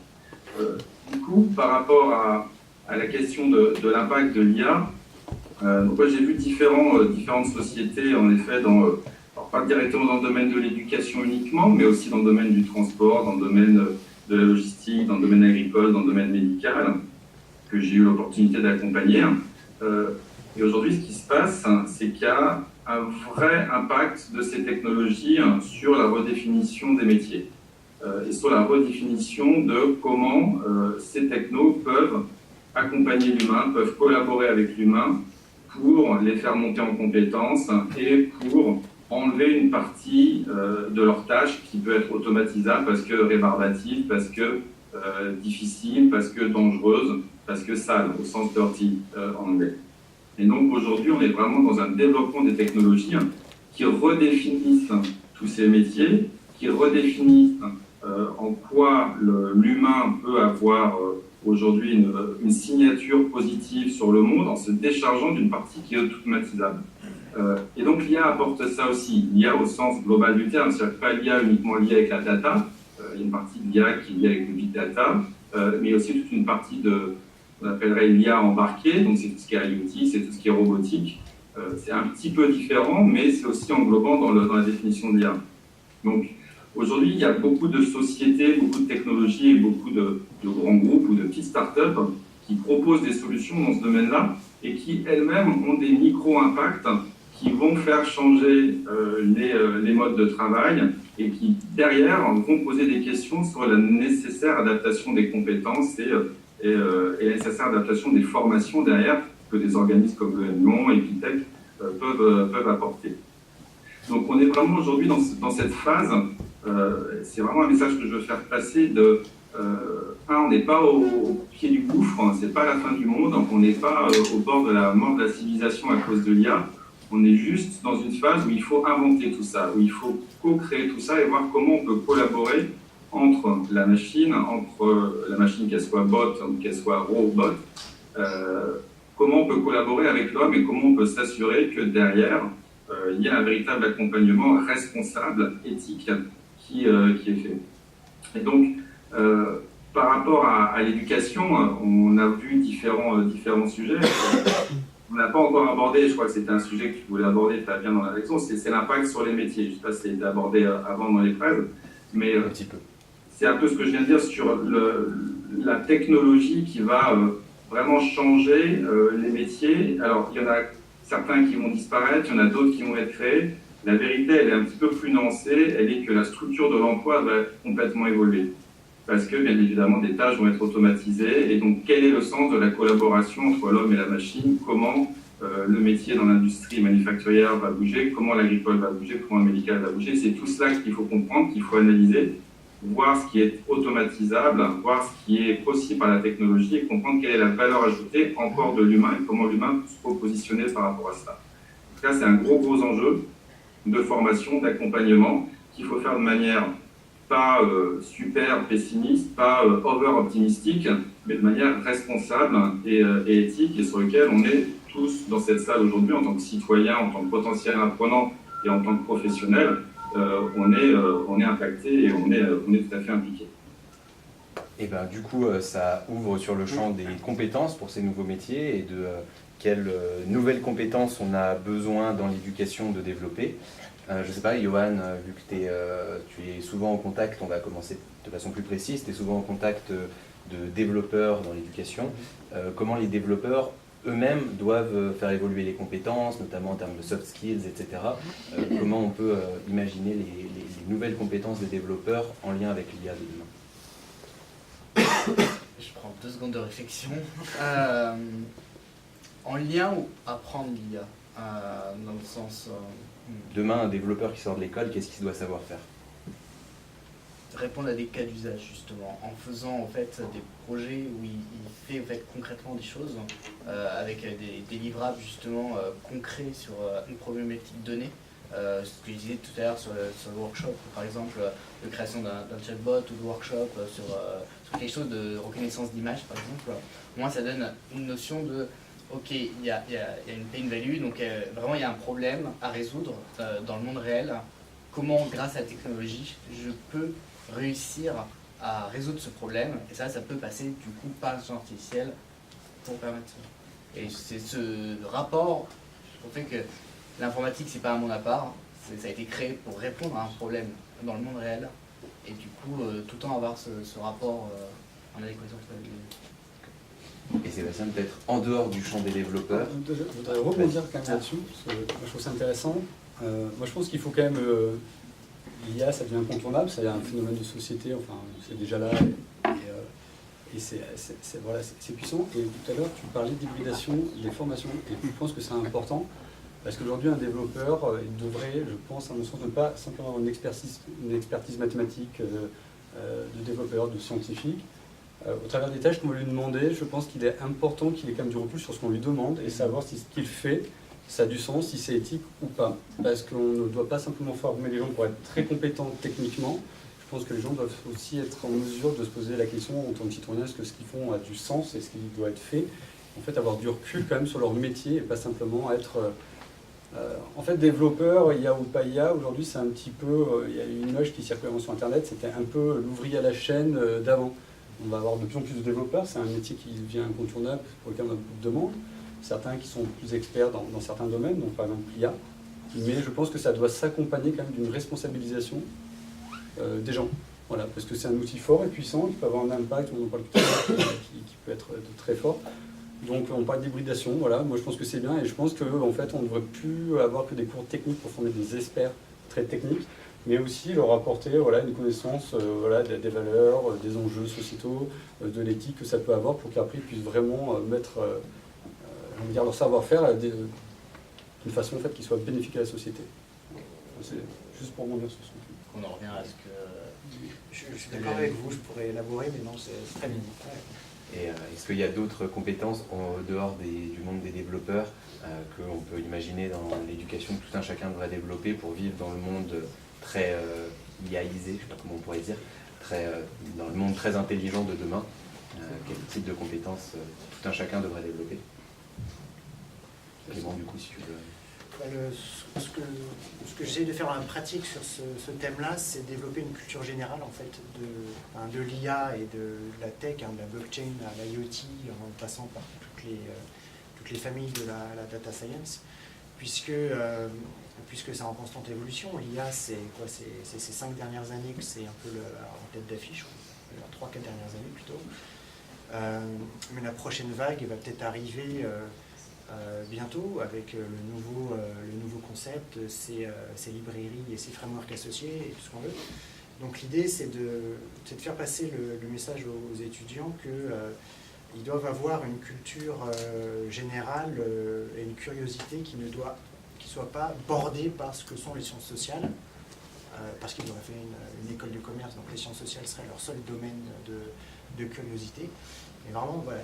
Du coup, par rapport à la question de l'impact de l'IA, donc moi, j'ai vu différentes sociétés, en effet, alors pas directement dans le domaine de l'éducation uniquement, mais aussi dans le domaine du transport, dans le domaine de la logistique, dans le domaine agricole, dans le domaine médical, que j'ai eu l'opportunité d'accompagner. Et aujourd'hui, ce qui se passe, c'est qu'il y a un vrai impact de ces technologies sur la redéfinition des métiers et sur la redéfinition de comment ces technos peuvent accompagner l'humain, peuvent collaborer avec l'humain pour les faire monter en compétences et pour enlever une partie de leurs tâches qui peut être automatisable parce que rébarbative, parce que difficile, parce que dangereuse, parce que sale, au sens dirty en anglais. Et donc aujourd'hui, on est vraiment dans un développement des technologies qui redéfinissent tous ces métiers, qui redéfinissent en quoi l'humain peut avoir aujourd'hui une signature positive sur le monde en se déchargeant d'une partie qui est automatisable. Et donc l'IA apporte ça aussi, l'IA au sens global du terme, c'est-à-dire pas l'IA uniquement liée avec la data, il y a une partie de l'IA qui est liée avec le big data, mais aussi toute une partie de, on appellerait l'IA embarquée, donc c'est tout ce qui est IoT, c'est tout ce qui est robotique. C'est un petit peu différent, mais c'est aussi englobant dans la définition de l'IA. Donc aujourd'hui, il y a beaucoup de sociétés, beaucoup de technologies et beaucoup de grands groupes ou de petites startups qui proposent des solutions dans ce domaine-là et qui elles-mêmes ont des micro-impacts qui vont faire changer les modes de travail et qui, derrière, vont poser des questions sur la nécessaire adaptation des compétences et la nécessaire adaptation des formations derrière que des organismes comme le Lyon et Epitech peuvent apporter. Donc on est vraiment aujourd'hui dans cette phase, c'est vraiment un message que je veux faire passer de on n'est pas au pied du gouffre, c'est pas la fin du monde, on n'est pas au bord de la mort de la civilisation à cause de l'IA, on est juste dans une phase où il faut inventer tout ça, où il faut co-créer tout ça et voir comment on peut collaborer entre la machine qu'elle soit bot ou qu'elle soit robot, comment on peut collaborer avec l'homme et comment on peut s'assurer que derrière, il y a un véritable accompagnement responsable, éthique, qui est fait. Et donc, par rapport à l'éducation, on a vu différents sujets. On n'a pas encore abordé, je crois que c'était un sujet que tu voulais aborder, Fabien, dans la leçon, c'est l'impact sur les métiers. Je ne sais pas si ça a été abordé avant dans les phrases, mais un petit peu. C'est un peu ce que je viens de dire sur la technologie qui va vraiment changer les métiers. Alors, il y en a certains qui vont disparaître, il y en a d'autres qui vont être créés. La vérité, elle est un petit peu plus nuancée, elle est que la structure de l'emploi va complètement évoluer. Parce que, bien évidemment, des tâches vont être automatisées. Et donc, quel est le sens de la collaboration entre l'homme et la machine? Comment le métier dans l'industrie manufacturière va bouger? Comment l'agricole va bouger? Comment le médical va bouger? C'est tout cela qu'il faut comprendre, qu'il faut analyser, voir ce qui est automatisable, voir ce qui est possible par la technologie et comprendre quelle est la valeur ajoutée encore de l'humain et comment l'humain peut se repositionner par rapport à ça. Donc là, c'est un gros enjeu de formation, d'accompagnement qu'il faut faire de manière pas super pessimiste, pas over-optimistique, mais de manière responsable et éthique, et sur lequel on est tous dans cette salle aujourd'hui en tant que citoyen, en tant que potentiel apprenant et en tant que professionnel, on est impacté et on est tout à fait impliqué. Et ben, du coup, ça ouvre sur le champ des compétences pour ces nouveaux métiers et de quelles nouvelles compétences on a besoin dans l'éducation de développer. Je ne sais pas, Johan, vu que tu es souvent en contact, on va commencer de façon plus précise, tu es souvent en contact de développeurs dans l'éducation. Comment les développeurs eux-mêmes doivent faire évoluer les compétences, notamment en termes de soft skills, etc. Comment on peut imaginer les nouvelles compétences des développeurs en lien avec l'IA de demain? Je prends 2 secondes de réflexion. En lien ou apprendre l'IA dans le sens... Demain, un développeur qui sort de l'école, qu'est-ce qu'il doit savoir faire? Répondre à des cas d'usage, justement, en faisant en fait des projets où il fait en fait concrètement des choses avec des livrables justement concrets sur une problématique donnée. Ce que je disais tout à l'heure sur le workshop, par exemple la création d'un chatbot ou de workshop sur quelque chose de reconnaissance d'image, par exemple. Moi, ça donne une notion de ok, il y a une pain value, donc vraiment il y a un problème à résoudre dans le monde réel. Comment, grâce à la technologie, je peux réussir à résoudre ce problème? Et ça peut passer du coup par l'intelligence artificielle pour permettre ça. Et c'est ce rapport qui fait que l'informatique, c'est pas un monde à part, ça a été créé pour répondre à un problème dans le monde réel. Et du coup, tout le temps avoir ce rapport en adéquation avec Et Sébastien, peut-être en dehors du champ des développeurs. Je voudrais rebondir quand même là-dessus, parce que moi, je trouve ça intéressant. Moi je pense qu'il faut quand même... l'IA, ça devient incontournable, c'est un phénomène de société, enfin c'est déjà là, et c'est puissant. Et tout à l'heure, tu parlais d'hybridation des formations, et je pense que c'est important, parce qu'aujourd'hui, un développeur, il devrait, je pense, à mon sens, ne pas simplement avoir une expertise mathématique de développeur, de scientifique. Au travers des tâches qu'on va lui demander, je pense qu'il est important qu'il ait quand même du recul sur ce qu'on lui demande et savoir si ce qu'il fait, ça a du sens, si c'est éthique ou pas. Parce qu'on ne doit pas simplement former les gens pour être très compétents techniquement. je pense que les gens doivent aussi être en mesure de se poser la question en tant que citoyen, est-ce que ce qu'ils font a du sens, est-ce qu'il doit être fait? En fait, avoir du recul quand même sur leur métier et pas simplement être... en fait, développeur, IA ou pas IA, aujourd'hui c'est un petit peu... il y a une image qui circule sur Internet, c'était un peu l'ouvrier à la chaîne d'avant. On va avoir de plus en plus de développeurs, c'est un métier qui devient incontournable, pour lequel on a beaucoup de demandes. Certains qui sont plus experts dans certains domaines, donc par exemple l'IA. Mais je pense que ça doit s'accompagner quand même d'une responsabilisation des gens. Voilà, parce que c'est un outil fort et puissant, qui peut avoir un impact, on en parle tout à l'heure, qui peut être très fort. Donc on parle d'hybridation, voilà, moi je pense que c'est bien et je pense qu'en fait on ne devrait plus avoir que des cours techniques pour former des experts très techniques, mais aussi leur apporter voilà, une connaissance voilà, des valeurs, des enjeux sociétaux, de l'éthique que ça peut avoir pour qu'après ils puissent vraiment mettre leur savoir-faire d'une façon en fait, qui soit bénéfique à la société. C'est juste pour rebondir sur ce point. On en revient à ce que... Je suis d'accord avec vous, je pourrais élaborer, mais non, c'est très bien. Et est-ce qu'il y a d'autres compétences en dehors du monde des développeurs qu'on peut imaginer dans l'éducation que tout un chacun devrait développer pour vivre dans le monde très IAisé, je ne sais pas comment on pourrait dire, dans le monde très intelligent de demain? Quel type de compétences tout un chacun devrait développer? Clément, du coup, si tu veux... Ce que j'essaie de faire en pratique sur ce thème-là, c'est développer une culture générale en fait de l'IA et de la tech, de la blockchain à l'IoT, en passant par toutes les familles de la data science, puisque c'est en constante évolution. L'IA, c'est ces 5 dernières années que c'est un peu en tête d'affiche, 3-4 dernières années plutôt. Mais la prochaine vague va peut-être arriver bientôt avec le nouveau concept, ces librairies et ces frameworks associés et tout ce qu'on veut. Donc l'idée c'est de faire passer le message aux étudiants qu'ils doivent avoir une culture générale et une curiosité qui ne soit pas bordée par ce que sont les sciences sociales, parce qu'ils auraient fait une école de commerce, donc les sciences sociales seraient leur seul domaine de curiosité. Et vraiment, voilà,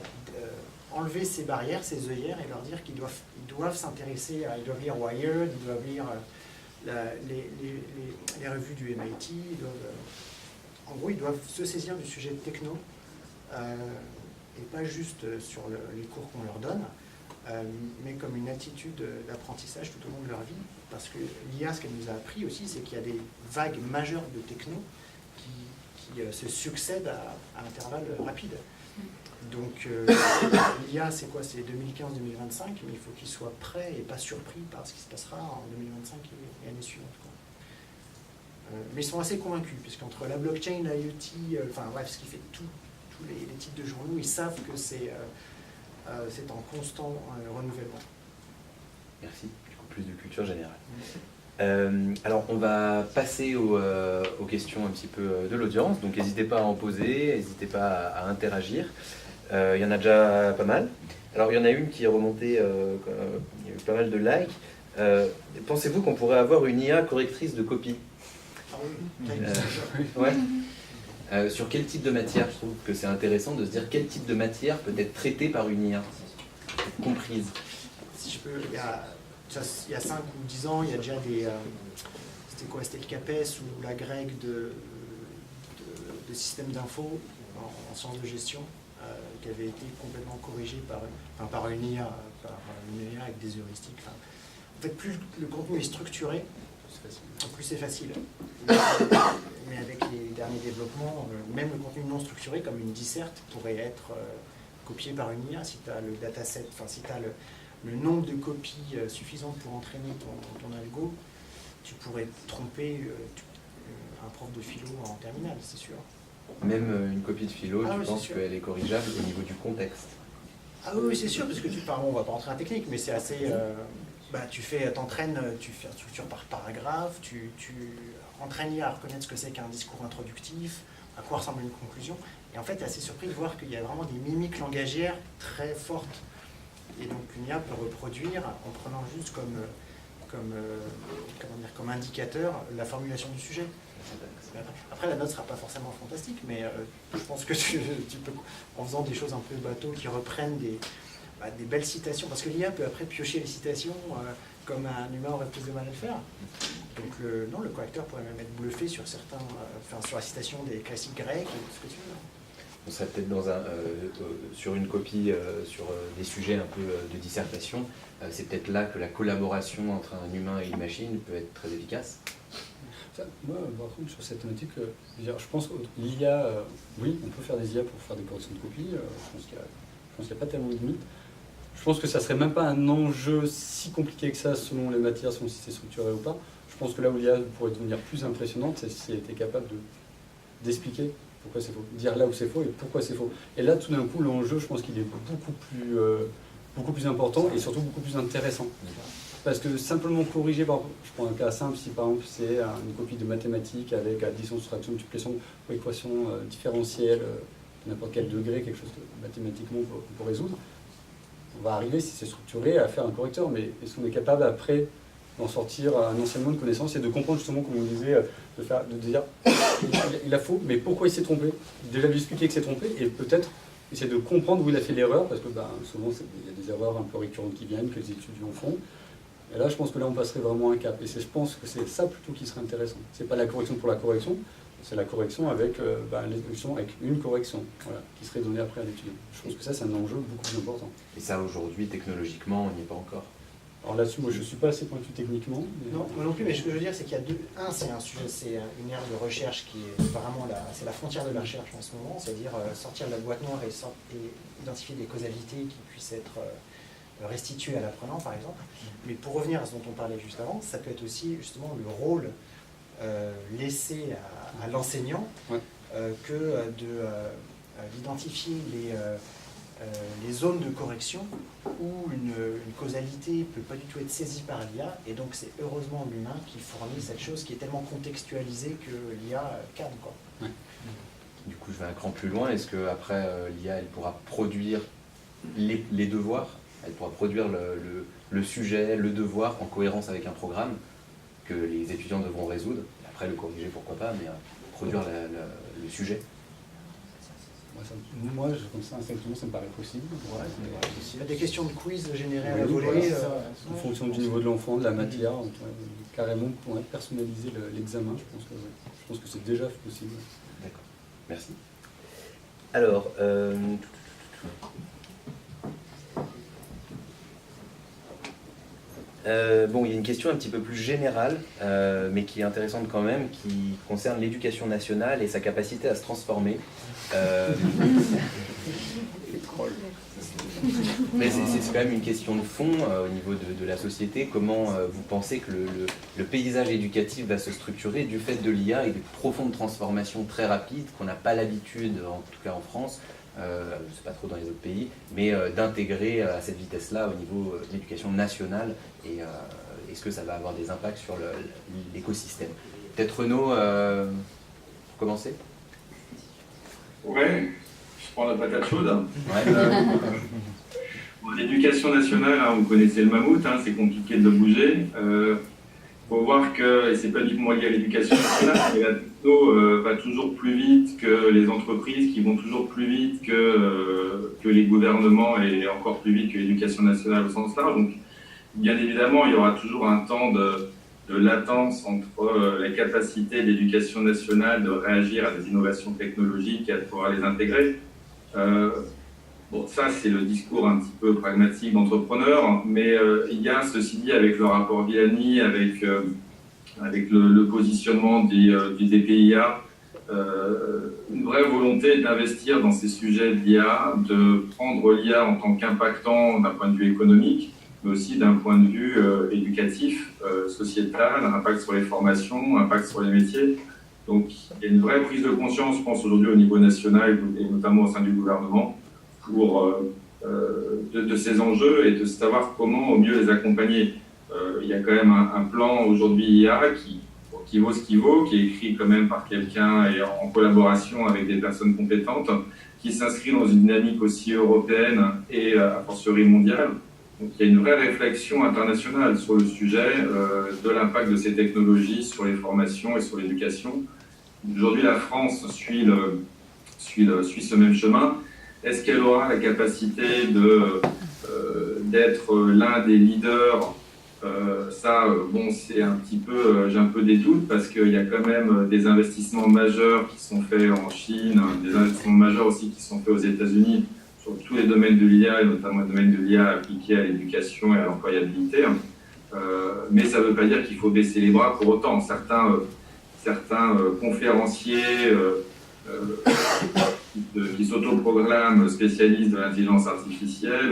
enlever ces barrières, ces œillères et leur dire qu'ils doivent s'intéresser ils doivent lire Wired, ils doivent lire les revues du MIT, en gros, ils doivent se saisir du sujet techno et pas juste sur les cours qu'on leur donne, mais comme une attitude d'apprentissage tout au long de leur vie. Parce que l'IA, ce qu'elle nous a appris aussi, c'est qu'il y a des vagues majeures de techno qui se succèdent à intervalles rapides. Donc l'IA, c'est quoi? C'est 2015-2025, mais il faut qu'ils soient prêts et pas surpris par ce qui se passera en 2025 et l'année suivante. Mais ils sont assez convaincus, puisqu'entre la blockchain, l'IoT, enfin bref, ce qui fait tous les titres de journaux, ils savent que c'est en constant renouvellement. Merci, du coup plus de culture générale. Alors on va passer aux questions un petit peu de l'audience, donc n'hésitez pas à en poser, n'hésitez pas à interagir. Il y en a déjà pas mal. Alors il y en a une qui est remontée, il y a eu pas mal de likes. Pensez-vous qu'on pourrait avoir une IA correctrice de copie? Ah oui, ouais. Sur quel type de matière? Je trouve que c'est intéressant de se dire quel type de matière peut être traitée par une IA, comprise. Si je peux, il y a 5 ou 10 ans, il y a déjà des... c'était quoi? C'était le CAPES ou la GREG de systèmes d'info en sciences de gestion qui avait été complètement corrigé par une IA avec des heuristiques. En fait, plus le contenu est structuré, plus c'est facile. Mais avec les derniers développements, même le contenu non structuré, comme une disserte, pourrait être copié par une IA si tu as le dataset, enfin si tu as le nombre de copies suffisantes pour entraîner ton algo, tu pourrais tromper un prof de philo en terminale, c'est sûr. Même une copie de philo, tu oui, penses qu'elle est corrigeable au niveau du contexte? Ah oui, c'est sûr, parce que on va pas rentrer en technique, mais c'est assez... t'entraînes, tu fais une structure par paragraphe, tu entraînes l'IA à reconnaître ce que c'est qu'un discours introductif, à quoi ressemble une conclusion, et en fait, tu es assez surpris de voir qu'il y a vraiment des mimiques langagières très fortes. Et donc, une IA peut reproduire, en prenant juste comme indicateur, la formulation du sujet. Après, la note ne sera pas forcément fantastique, mais je pense que tu peux, en faisant des choses un peu bateau qui reprennent des belles citations, parce que l'IA peut après piocher les citations, comme un humain aurait plus de mal à le faire. Donc non, le correcteur pourrait même être bluffé sur certains, sur la citation des classiques grecs, et ce que tu veux. On serait peut-être sur une copie, sur des sujets un peu de dissertation. C'est peut-être là que la collaboration entre un humain et une machine peut être très efficace. Moi, par contre, sur cette thématique, je pense que l'IA, oui, on peut faire des IA pour faire des corrections de copies. Je pense qu'il n'y a pas tellement de limites. Je pense que ça ne serait même pas un enjeu si compliqué que ça selon les matières, selon si c'est structuré ou pas. Je pense que là où l'IA pourrait devenir plus impressionnante, c'est si elle était capable d'expliquer pourquoi c'est faux, dire là où c'est faux et pourquoi c'est faux. Et là, tout d'un coup, l'enjeu, je pense qu'il est beaucoup plus important et surtout beaucoup plus intéressant. Parce que simplement corriger, je prends un cas simple, si par exemple c'est une copie de mathématiques avec addition, soustraction, multiplication ou équation différentielle, n'importe quel degré, quelque chose que mathématiquement pour résoudre, on va arriver, si c'est structuré, à faire un correcteur. Mais est-ce qu'on est capable après d'en sortir un enseignement de connaissances et de comprendre justement, comme on disait, de dire il a faux, mais pourquoi il s'est trompé? Déjà lui expliquer que c'est trompé et peut-être essayer de comprendre où il a fait l'erreur, parce que souvent il y a des erreurs un peu récurrentes qui viennent, que les étudiants font. Et là, je pense que là, on passerait vraiment un cap. Et je pense que c'est ça plutôt qui serait intéressant. C'est pas la correction pour la correction, c'est la correction avec, avec une correction, voilà, qui serait donnée après à l'étudiant. Je pense que ça, c'est un enjeu beaucoup plus important. Et ça, aujourd'hui, technologiquement, on n'y est pas encore. Alors là-dessus, moi, je ne suis pas assez pointu techniquement. Mais... Non, moi non plus, mais ce que je veux dire, c'est qu'il y a c'est un sujet, c'est une ère de recherche qui est vraiment c'est la frontière de la recherche en ce moment, c'est-à-dire sortir de la boîte noire et identifier des causalités qui puissent être restituées à l'apprenant, par exemple. Mais pour revenir à ce dont on parlait juste avant, ça peut être aussi justement le rôle laissé à l'enseignant que d'identifier les zones de correction où une causalité ne peut pas du tout être saisie par l'IA, et donc c'est heureusement l'humain qui fournit cette chose qui est tellement contextualisée que l'IA cadre, quoi. Ouais. Du coup, je vais un cran plus loin. Est-ce qu'après, l'IA, elle pourra produire les devoirs? Elle pourra produire le sujet, le devoir en cohérence avec un programme que les étudiants devront résoudre. Et après, le corriger, pourquoi pas, mais produire le sujet. Moi, comme ça, instinctivement, ça me paraît possible. Ouais, il y a des questions de quiz générées à la volée. En fonction du niveau de l'enfant, de la matière, carrément, pour personnaliser l'examen, je pense que c'est déjà possible. D'accord, merci. Alors, bon, il y a une question un petit peu plus générale, mais qui est intéressante quand même, qui concerne l'éducation nationale et sa capacité à se transformer. Mais c'est quand même une question de fond au niveau de la société. Comment vous pensez que le paysage éducatif va se structurer du fait de l'IA et des profondes transformations très rapides qu'on n'a pas l'habitude, en tout cas en France, je ne sais pas trop dans les autres pays, mais d'intégrer à cette vitesse-là au niveau de l'éducation nationale, et est-ce que ça va avoir des impacts sur l'écosystème? Peut-être Renaud, pour commencer? Ouais, je prends la patate chaude. Ouais. L'éducation nationale, hein, vous connaissez le mammouth, hein, c'est compliqué de le bouger. Faut voir que, et c'est pas uniquement lié à l'éducation nationale, mais la techno va toujours plus vite que les entreprises, qui vont toujours plus vite que les gouvernements, et encore plus vite que l'éducation nationale au sens large. Donc, bien évidemment, il y aura toujours un temps de latence entre la capacité de l'éducation nationale de réagir à des innovations technologiques et à pouvoir les intégrer. Bon, ça, c'est le discours un petit peu pragmatique d'entrepreneur, mais il y a, ceci dit, avec le rapport Vianney, avec le positionnement du DPIA, une vraie volonté d'investir dans ces sujets d'IA, de prendre l'IA en tant qu'impactant d'un point de vue économique, mais aussi d'un point de vue éducatif, sociétal, impact sur les formations, impact sur les métiers. Donc, il y a une vraie prise de conscience, je pense, aujourd'hui au niveau national et notamment au sein du gouvernement, de ces enjeux et de savoir comment au mieux les accompagner. Il y a quand même un plan aujourd'hui IA qui vaut ce qu'il vaut, qui est écrit quand même par quelqu'un et en collaboration avec des personnes compétentes, qui s'inscrit dans une dynamique aussi européenne et a fortiori mondiale. Donc il y a une vraie réflexion internationale sur le sujet de l'impact de ces technologies sur les formations et sur l'éducation. Aujourd'hui, la France suit ce même chemin. Est-ce qu'elle aura la capacité d'être l'un des leaders Bon, c'est un petit peu, j'ai un peu des doutes parce qu'il y a quand même des investissements majeurs qui sont faits en Chine, des investissements majeurs aussi qui sont faits aux États-Unis sur tous les domaines de l'IA et notamment le domaine de l'IA appliqué à l'éducation et à l'employabilité. Mais ça ne veut pas dire qu'il faut baisser les bras pour autant. Certains conférenciers qui s'autoproclament spécialistes de l'intelligence artificielle,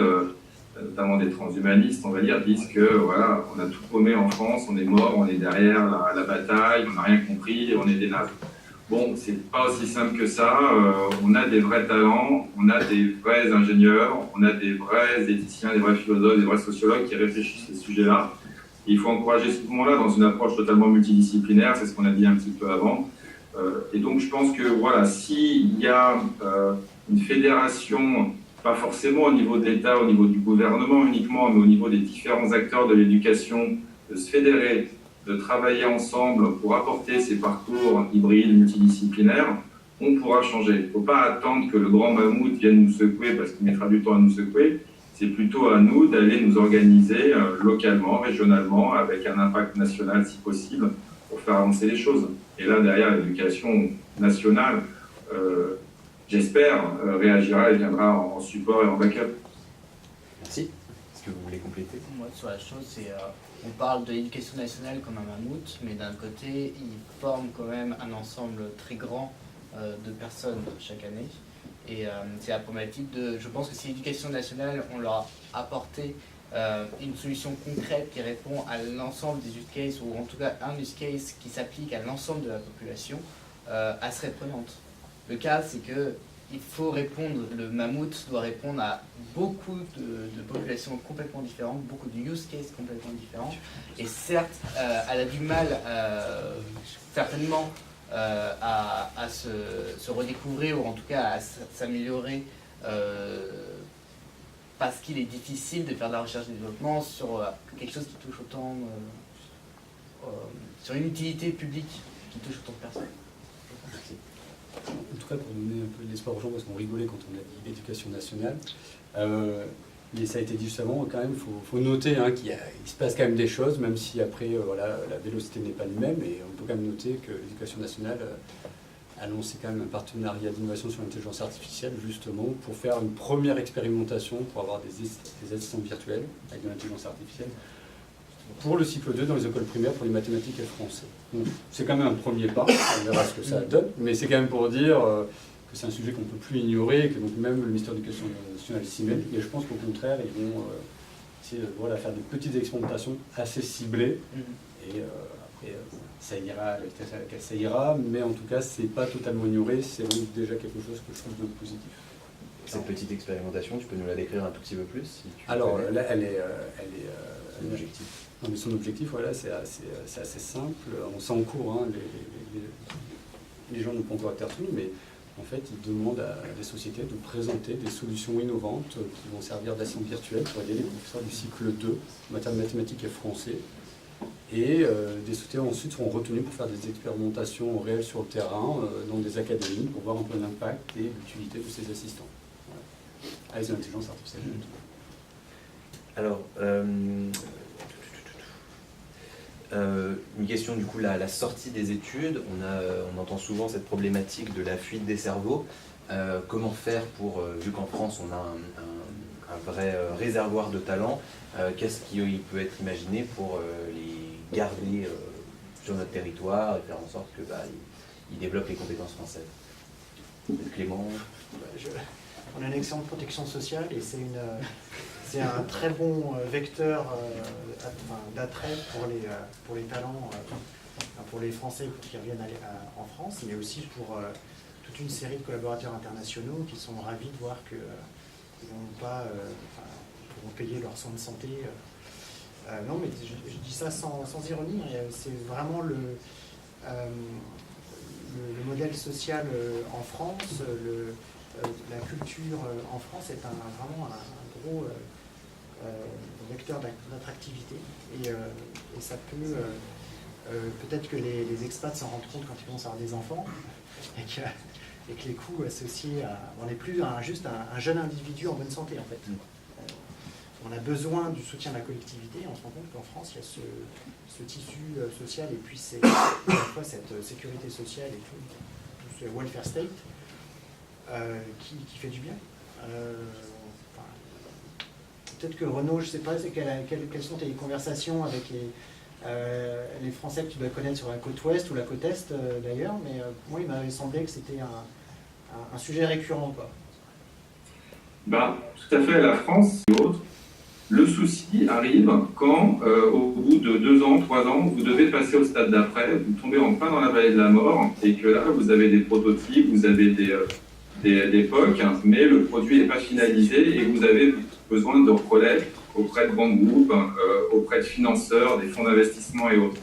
notamment des transhumanistes, on va dire, disent que voilà, on a tout paumé en France, on est mort, on est derrière la bataille, on n'a rien compris, on est des nazes. Bon, c'est pas aussi simple que ça. On a des vrais talents, on a des vrais ingénieurs, on a des vrais éthiciens, des vrais philosophes, des vrais sociologues qui réfléchissent à ces sujets-là. Et il faut encourager ce mouvement-là dans une approche totalement multidisciplinaire, c'est ce qu'on a dit un petit peu avant. Et donc je pense que voilà, s'il y a une fédération, pas forcément au niveau de l'État, au niveau du gouvernement uniquement, mais au niveau des différents acteurs de l'éducation, de se fédérer, de travailler ensemble pour apporter ces parcours hybrides, multidisciplinaires, on pourra changer. Il ne faut pas attendre que le grand mammouth vienne nous secouer parce qu'il mettra du temps à nous secouer. C'est plutôt à nous d'aller nous organiser localement, régionalement, avec un impact national si possible, pour faire avancer les choses. Et là, derrière, l'éducation nationale, j'espère, réagira et viendra en support et en backup. Merci. Est-ce que vous voulez compléter? Moi, sur la chose, c'est on parle de l'éducation nationale comme un mammouth, mais d'un côté, il forme quand même un ensemble très grand de personnes chaque année. Et c'est la problématique de... Je pense que si l'éducation nationale, on leur a apporté une solution concrète qui répond à l'ensemble des use cases, ou en tout cas un use case qui s'applique à l'ensemble de la population, elle serait prenante. Le cas, c'est que il faut répondre, le mammouth doit répondre à beaucoup de populations complètement différentes, beaucoup de use cases complètement différents. Et certes, elle a du mal, certainement, à se redécouvrir, ou en tout cas à s'améliorer, parce qu'il est difficile de faire de la recherche et développement sur quelque chose qui touche autant, sur une utilité publique qui touche autant de personnes. Merci. En tout cas, pour donner un peu de l'espoir aux gens, parce qu'on rigolait quand on a dit l'éducation nationale, mais ça a été dit juste avant, quand même, il faut noter qu'il se passe quand même des choses, même si après, voilà, la vélocité n'est pas la même, et on peut quand même noter que l'éducation nationale a lancé quand même un partenariat d'innovation sur l'intelligence artificielle, justement, pour faire une première expérimentation, pour avoir des assistants virtuels avec de l'intelligence artificielle, pour le cycle 2 dans les écoles primaires pour les mathématiques et le français. Donc c'est quand même un premier pas, on verra ce que ça donne, mais c'est quand même pour dire que c'est un sujet qu'on ne peut plus ignorer, et que donc même le ministère de l'Éducation nationale s'y met, et je pense qu'au contraire, ils vont essayer de faire des petites expérimentations assez ciblées, et après ça ira avec laquelle ça ira, mais en tout cas c'est pas totalement ignoré, c'est donc déjà quelque chose que je trouve de positif. Cette petite expérimentation, tu peux nous la décrire un tout petit peu plus si tu Alors connais. là, elle est L'objectif. Non, mais son objectif, voilà, c'est assez simple. On sait en cours, les gens n'ont pas encore été retenus, mais en fait, ils demandent à des sociétés de présenter des solutions innovantes qui vont servir d'assistants virtuels pour aider les professeurs du cycle 2, en matière de mathématiques et français. Et des sociétés ensuite seront retenues pour faire des expérimentations réelles sur le terrain, dans des académies, pour voir un peu l'impact et l'utilité de ces assistants. Voilà. Avec l'intelligence artificielle. Alors, une question du coup, la sortie des études, on entend souvent cette problématique de la fuite des cerveaux. Comment faire pour, vu qu'en France on a un vrai réservoir de talent, qu'est-ce qui peut être imaginé pour les garder sur notre territoire et faire en sorte qu'ils développent les compétences françaises? Clément? On a une excellente protection sociale et c'est un très bon vecteur d'attrait pour les talents, pour les Français qui reviennent en France, mais aussi pour toute une série de collaborateurs internationaux qui sont ravis de voir qu'ils pourront payer leurs soins de santé. Non, mais je dis ça sans ironie, c'est vraiment le modèle social en France, la culture en France est vraiment un gros vecteur d'attractivité et ça peut peut-être que les expats s'en rendent compte quand ils commencent à avoir des enfants et que les coûts associés à... On n'est plus juste un jeune individu en bonne santé en fait. on a besoin du soutien de la collectivité. On se rend compte qu'en France, il y a ce tissu social et puis c'est à la fois cette sécurité sociale et tout ce welfare state qui fait du bien. Peut-être que Renaud, je ne sais pas quelles sont tes conversations avec les Français que tu dois connaître sur la côte ouest ou la côte est d'ailleurs, mais moi il m'avait semblé que c'était un sujet récurrent, quoi. Tout à fait, la France et autres. Le souci arrive quand, au bout de 2 ans, 3 ans, vous devez passer au stade d'après, vous tombez en plein dans la vallée de la mort, et que là, vous avez des prototypes, vous avez des POC, mais le produit n'est pas finalisé, et vous avez besoin de relais auprès de grands groupes, auprès de financeurs, des fonds d'investissement et autres.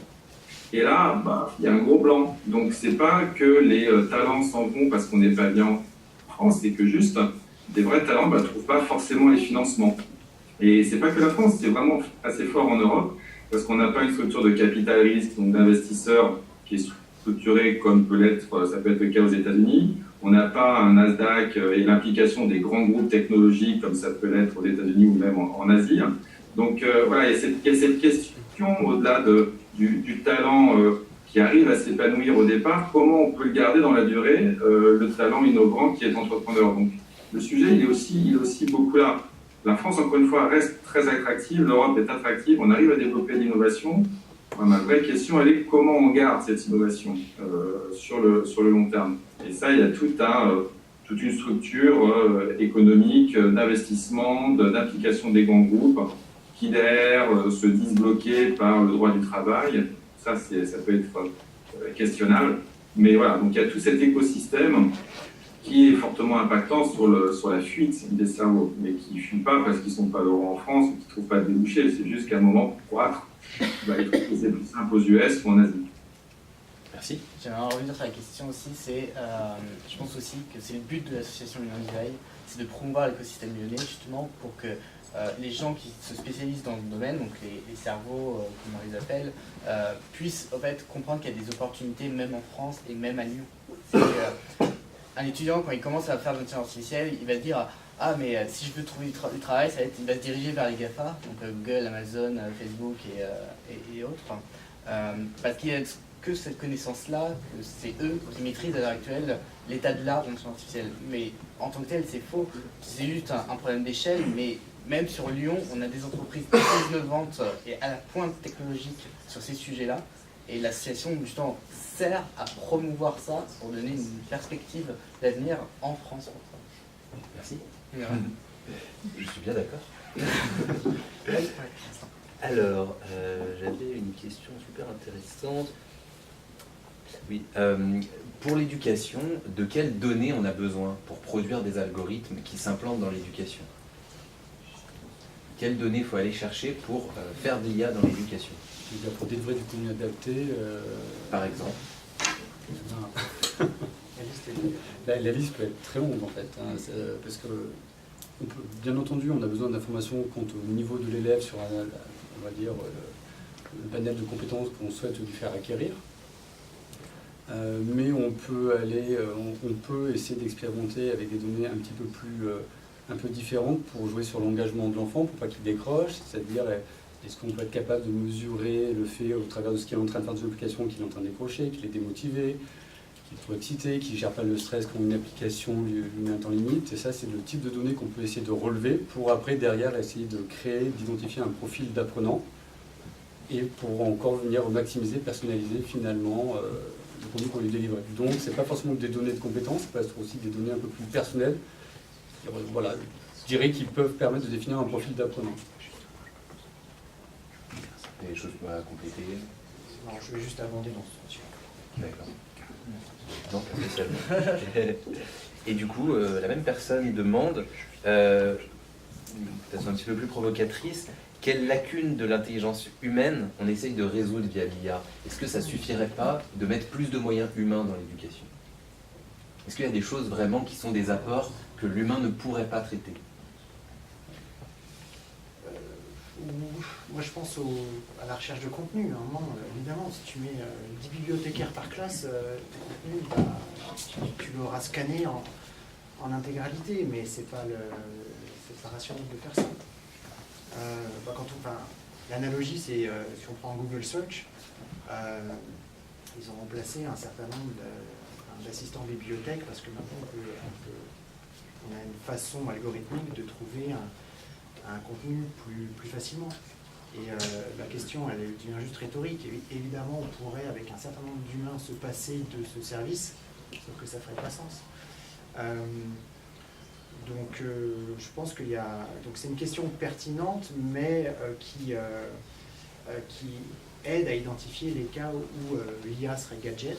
Et là, il y a un gros blanc. Donc, c'est pas que les talents s'en vont parce qu'on n'est pas bien en France, c'est que juste, des vrais talents ne trouvent pas forcément les financements. Et c'est pas que la France, c'est vraiment assez fort en Europe, parce qu'on n'a pas une structure de capital risque, donc d'investisseurs, qui est structurée comme ça peut être le cas aux États-Unis. On n'a pas un Nasdaq et l'implication des grands groupes technologiques, comme ça peut l'être aux États-Unis ou même en Asie. Donc voilà, il y a cette question au-delà du talent qui arrive à s'épanouir au départ, comment on peut le garder dans la durée, le talent innovant qui est entrepreneur. Donc le sujet, il est aussi beaucoup là. La France, encore une fois, reste très attractive, l'Europe est attractive, on arrive à développer l'innovation. Ma vraie question, elle est comment on garde cette innovation sur le long terme. Et ça, il y a toute une structure économique, d'investissement, d'implication des grands groupes qui, derrière, se disent bloqués par le droit du travail. Ça peut être questionnable. Mais voilà, donc il y a tout cet écosystème qui est fortement impactant sur la fuite des cerveaux, mais qui ne fuient pas parce qu'ils ne sont pas heureux en France ou qu'ils ne trouvent pas de débouchés. C'est juste qu'à un moment, pour croître, ils trouvent que c'est plus simple aux US ou en Asie. Merci. J'aimerais revenir sur la question aussi, je pense aussi que c'est le but de l'association Lyon ISEAI, c'est de promouvoir l'écosystème lyonnais justement pour que les gens qui se spécialisent dans le domaine, donc les cerveaux, comme on les appelle, puissent en fait comprendre qu'il y a des opportunités même en France et même à Lyon. Un étudiant, quand il commence à faire de l'intelligence artificielle, il va se dire « Ah, mais si je veux trouver du travail, il va se diriger vers les GAFA, donc Google, Amazon, Facebook et autres. Parce qu'il y a que cette connaissance-là, que c'est eux qui maîtrisent à l'heure actuelle l'état de l'art de l'intelligence artificielle. Mais en tant que tel, c'est faux. C'est juste un problème d'échelle, mais même sur Lyon, on a des entreprises très innovantes et à la pointe technologique sur ces sujets-là. Et l'association, justement, sert à promouvoir ça pour donner une perspective d'avenir en France. Merci. Je suis bien d'accord. Alors, j'avais une question super intéressante. Oui, pour l'éducation, de quelles données on a besoin pour produire des algorithmes qui s'implantent dans l'éducation? Quelles données il faut aller chercher pour faire de l'IA dans l'éducation? Pour délivrer du contenu adapté. Par exemple. La liste peut être très longue en fait, parce que bien entendu on a besoin d'informations quant au niveau de l'élève sur on va dire le panel de compétences qu'on souhaite lui faire acquérir. Mais on peut essayer d'expérimenter avec des données un petit peu un peu différentes pour jouer sur l'engagement de l'enfant, pour pas qu'il décroche, c'est-à-dire est-ce qu'on peut être capable de mesurer le fait au travers de ce qu'il est en train de faire des applications qu'il est en train de décrocher, qu'il est démotivé, qu'il est trop excité, qu'il ne gère pas le stress quand une application lui met un temps limite. Et ça, c'est le type de données qu'on peut essayer de relever pour après, derrière, essayer de créer, d'identifier un profil d'apprenant et pour encore venir maximiser, personnaliser finalement le contenu qu'on lui délivre. Donc, ce n'est pas forcément des données de compétences, ça peut être aussi des données un peu plus personnelles, voilà, je dirais qu'ils peuvent permettre de définir un profil d'apprenant. Des choses à compléter? Non, je vais juste abonder dans ce sens. D'accord. Non, pas spécialement. Et du coup, la même personne demande, de façon un petit peu plus provocatrice, quelle lacune de l'intelligence humaine on essaye de résoudre via l'IA? Est-ce que ça suffirait pas de mettre plus de moyens humains dans l'éducation? Est-ce qu'il y a des choses vraiment qui sont des apports que l'humain ne pourrait pas traiter? Moi, je pense à la recherche de contenu. À un moment, évidemment, si tu mets 10 bibliothécaires par classe, tes contenus, tu l'auras scanné en intégralité, mais c'est pas rationnel de faire ça. L'analogie, c'est si on prend Google Search, ils ont remplacé un certain nombre d'assistants bibliothèques parce que maintenant on a une façon algorithmique de trouver un contenu plus facilement. Et la question, elle devient juste rhétorique. Évidemment, on pourrait, avec un certain nombre d'humains, se passer de ce service, sauf que ça ne ferait pas sens. Je pense qu'il y a... Donc c'est une question pertinente, mais qui aide à identifier les cas où l'IA serait gadget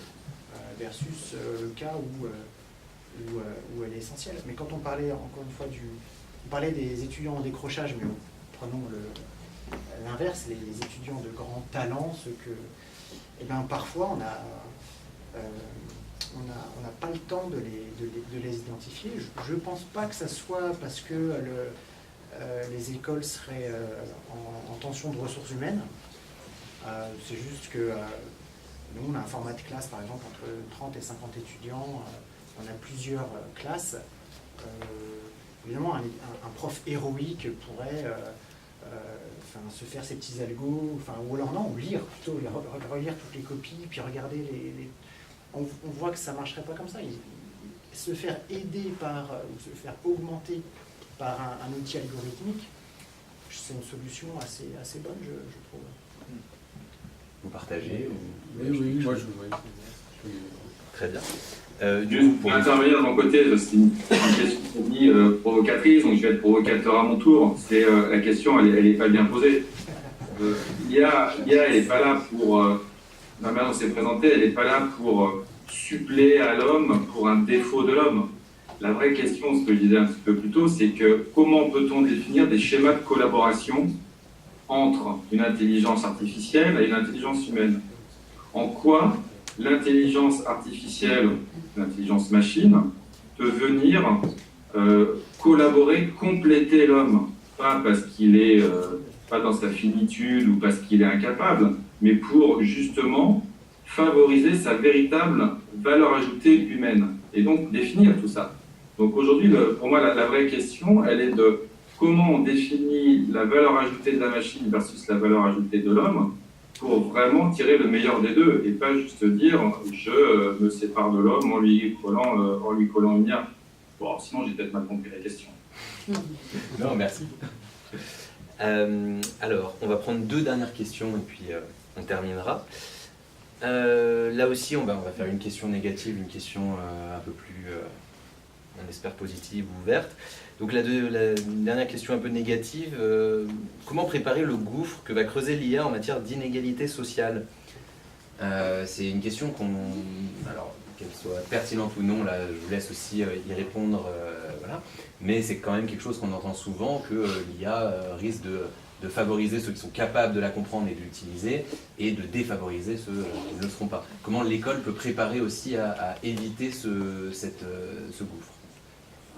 versus le cas où elle est essentielle. Mais quand on parlait, encore une fois, on parlait des étudiants en décrochage, mais prenons l'inverse, les étudiants de grand talent, parfois on n'a pas le temps de les identifier. Je ne pense pas que ça soit parce que les écoles seraient en tension de ressources humaines. C'est juste que nous, on a un format de classe, par exemple, entre 30 et 50 étudiants. On a plusieurs classes. Évidemment, un prof héroïque pourrait se faire ses petits algos, ou alors non, lire plutôt, relire toutes les copies, puis regarder on voit que ça ne marcherait pas comme ça. Se faire aider ou se faire augmenter par un outil algorithmique, c'est une solution assez bonne, je trouve. Vous partagez Oui, moi je... Très bien. Juste pour intervenir de mon côté, c'est une question provocatrice, donc je vais être provocateur à mon tour. La question, elle n'est pas bien posée. L'IA, elle n'est pas là pour, la manière dont c'est présenté, elle n'est pas là pour suppléer à l'homme pour un défaut de l'homme. La vraie question, ce que je disais un petit peu plus tôt, c'est que comment peut-on définir des schémas de collaboration entre une intelligence artificielle et une intelligence humaine? En quoi l'intelligence artificielle, l'intelligence machine, peut venir collaborer, compléter l'homme, pas parce qu'il est pas dans sa finitude ou parce qu'il est incapable, mais pour justement favoriser sa véritable valeur ajoutée humaine et donc définir tout ça. Donc aujourd'hui, pour moi, la vraie question, elle est de comment on définit la valeur ajoutée de la machine versus la valeur ajoutée de l'homme pour vraiment tirer le meilleur des deux et pas juste dire je me sépare de l'homme en lui collant une IA. Bon, sinon j'ai peut-être mal compris la question. Non, merci. Alors, on va prendre 2 dernières questions et puis on terminera. Là aussi, on va faire une question négative, une question un peu plus, on espère, positive ou ouverte. Donc la dernière question un peu négative, comment préparer le gouffre que va creuser l'IA en matière d'inégalité sociale? C'est une question alors qu'elle soit pertinente ou non, là je vous laisse aussi y répondre, voilà. Mais c'est quand même quelque chose qu'on entend souvent, que l'IA risque de favoriser ceux qui sont capables de la comprendre et de l'utiliser, et de défavoriser ceux qui ne le seront pas. Comment l'école peut préparer aussi à éviter ce gouffre?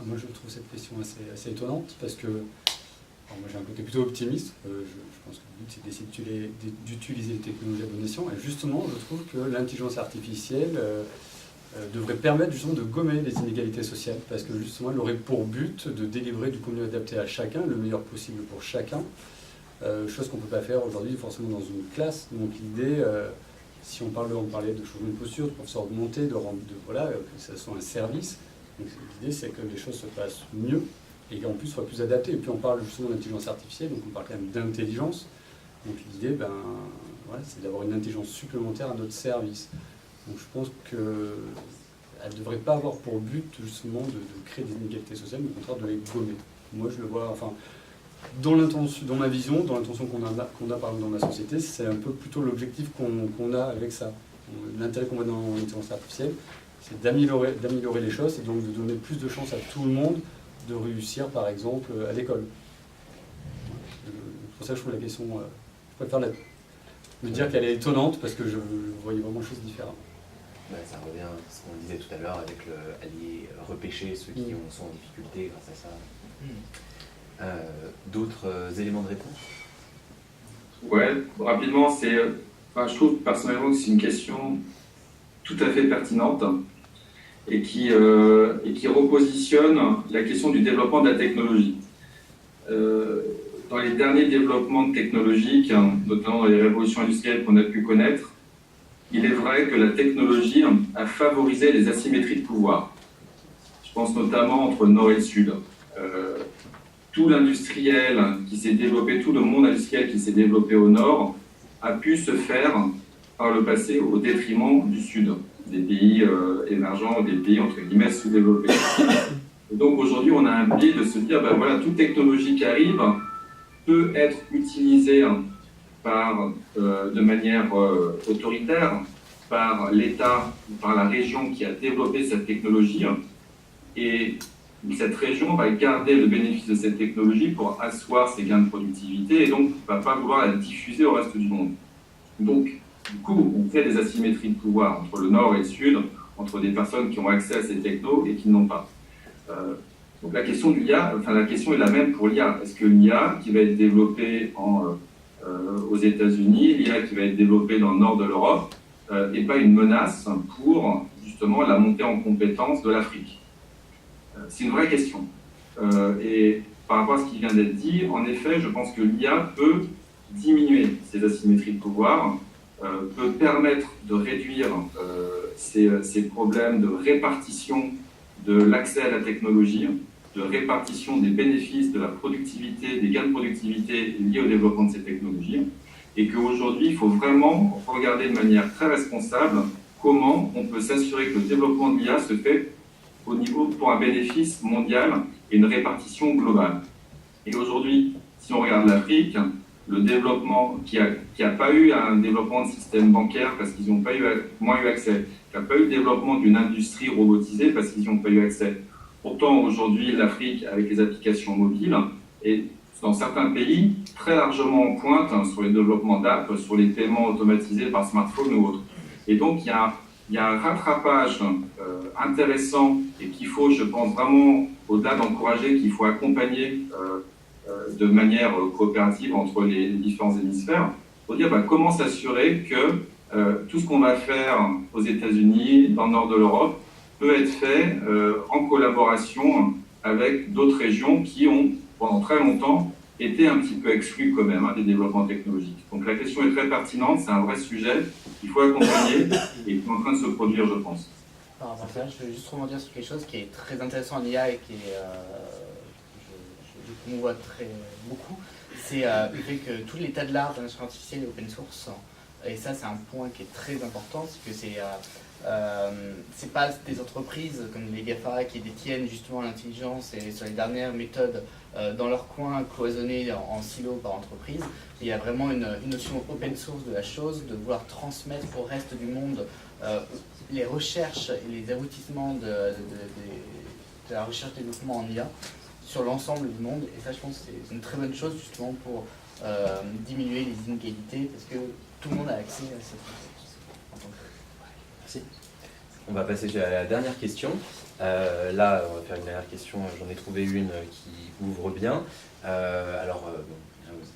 Moi je trouve cette question assez étonnante, parce que moi j'ai un côté plutôt optimiste. Je pense que le but c'est d'essayer d'utiliser les technologies à bon escient, et justement je trouve que l'intelligence artificielle devrait permettre justement de gommer les inégalités sociales, parce que justement elle aurait pour but de délivrer du contenu adapté à chacun, le meilleur possible pour chacun, chose qu'on ne peut pas faire aujourd'hui forcément dans une classe. Donc l'idée, si on parlait de changement de posture, de professeur augmenté, que ça soit un service. Donc l'idée c'est que les choses se passent mieux et qu'en plus soient plus adaptées. Et puis on parle justement d'intelligence artificielle, donc on parle quand même d'intelligence. Donc l'idée, c'est d'avoir une intelligence supplémentaire à notre service. Donc je pense qu'elle ne devrait pas avoir pour but justement de créer des inégalités sociales, mais au contraire de les gommer. Moi je le vois, dans ma vision, dans l'intention qu'on a par exemple dans ma société, c'est un peu plutôt l'objectif qu'on a avec ça. L'intérêt qu'on voit dans l'intelligence artificielle, c'est d'améliorer les choses et donc de donner plus de chances à tout le monde de réussir par exemple à l'école. C'est pour ça que je trouve la question, je préfère me dire qu'elle est étonnante parce que je voyais vraiment les choses différentes. Ça revient à ce qu'on disait tout à l'heure avec aller repêcher ceux qui sont en difficulté grâce à ça. D'autres éléments de réponse? Ouais, rapidement, je trouve personnellement que c'est une question tout à fait pertinente et qui repositionne la question du développement de la technologie. dans les derniers développements technologiques, notamment dans les révolutions industrielles qu'on a pu connaître, il est vrai que la technologie a favorisé les asymétries de pouvoir. Je pense notamment entre le nord et le sud. Tout l'industriel qui s'est développé, tout le monde industriel qui s'est développé au nord a pu se faire par le passé au détriment du sud, des pays émergents, des pays entre guillemets sous-développés. Et donc aujourd'hui, on a un biais de se dire, ben voilà, toute technologie qui arrive peut être utilisée de manière autoritaire par l'État ou par la région qui a développé cette technologie, et cette région va garder le bénéfice de cette technologie pour asseoir ses gains de productivité et donc ne va pas vouloir la diffuser au reste du monde. Donc, du coup, on fait des asymétries de pouvoir entre le nord et le sud, entre des personnes qui ont accès à ces technos et qui n'ont pas. Donc la question de l'IA, la question est la même pour l'IA. Est-ce que l'IA qui va être développée aux États-Unis, l'IA qui va être développée dans le nord de l'Europe, n'est pas une menace pour justement la montée en compétence de l'Afrique? C'est une vraie question. Et par rapport à ce qui vient d'être dit, en effet, je pense que l'IA peut diminuer ces asymétries de pouvoir, peut permettre de réduire ces problèmes de répartition de l'accès à la technologie, de répartition des bénéfices, de la productivité, des gains de productivité liés au développement de ces technologies, et qu'aujourd'hui, il faut vraiment regarder de manière très responsable comment on peut s'assurer que le développement de l'IA se fait au niveau pour un bénéfice mondial et une répartition globale. Et aujourd'hui, si on regarde l'Afrique, le développement qui a pas eu un développement de système bancaire parce qu'ils n'ont pas moins eu accès, qui n'a pas eu le développement d'une industrie robotisée parce qu'ils n'y ont pas eu accès. Pourtant, aujourd'hui, l'Afrique, avec les applications mobiles, est dans certains pays très largement en pointe sur les développements d'apps, sur les paiements automatisés par smartphone ou autres. Et donc, il y a un rattrapage intéressant et qu'il faut, je pense, vraiment, au-delà d'encourager, qu'il faut accompagner de manière coopérative entre les différents hémisphères, pour dire comment s'assurer que tout ce qu'on va faire aux États-Unis, dans le nord de l'Europe, peut être fait en collaboration avec d'autres régions qui ont, pendant très longtemps, été un petit peu exclues quand même des développements technologiques. Donc la question est très pertinente, c'est un vrai sujet qu'il faut accompagner et qui est en train de se produire, je pense. Par rapport à ça, je veux juste rebondir sur quelque chose qui est très intéressant en IA et qui est, je promouvois beaucoup, c'est le fait que tout l'état de l'art d'intelligence artificielle est open source. Et ça, c'est un point qui est très important, c'est que c'est pas des entreprises comme les GAFA qui détiennent justement l'intelligence et sur les dernières méthodes dans leur coin cloisonnés en silo par entreprise. Il y a vraiment une notion open source de la chose, de vouloir transmettre au reste du monde les recherches et les aboutissements de la recherche et développement en IA sur l'ensemble du monde. Et ça, je pense que c'est une très bonne chose justement pour diminuer les inégalités parce que tout le monde a accès à cette ressource. Merci. On va passer à la dernière question. Là, on va faire une dernière question. J'en ai trouvé une qui ouvre bien.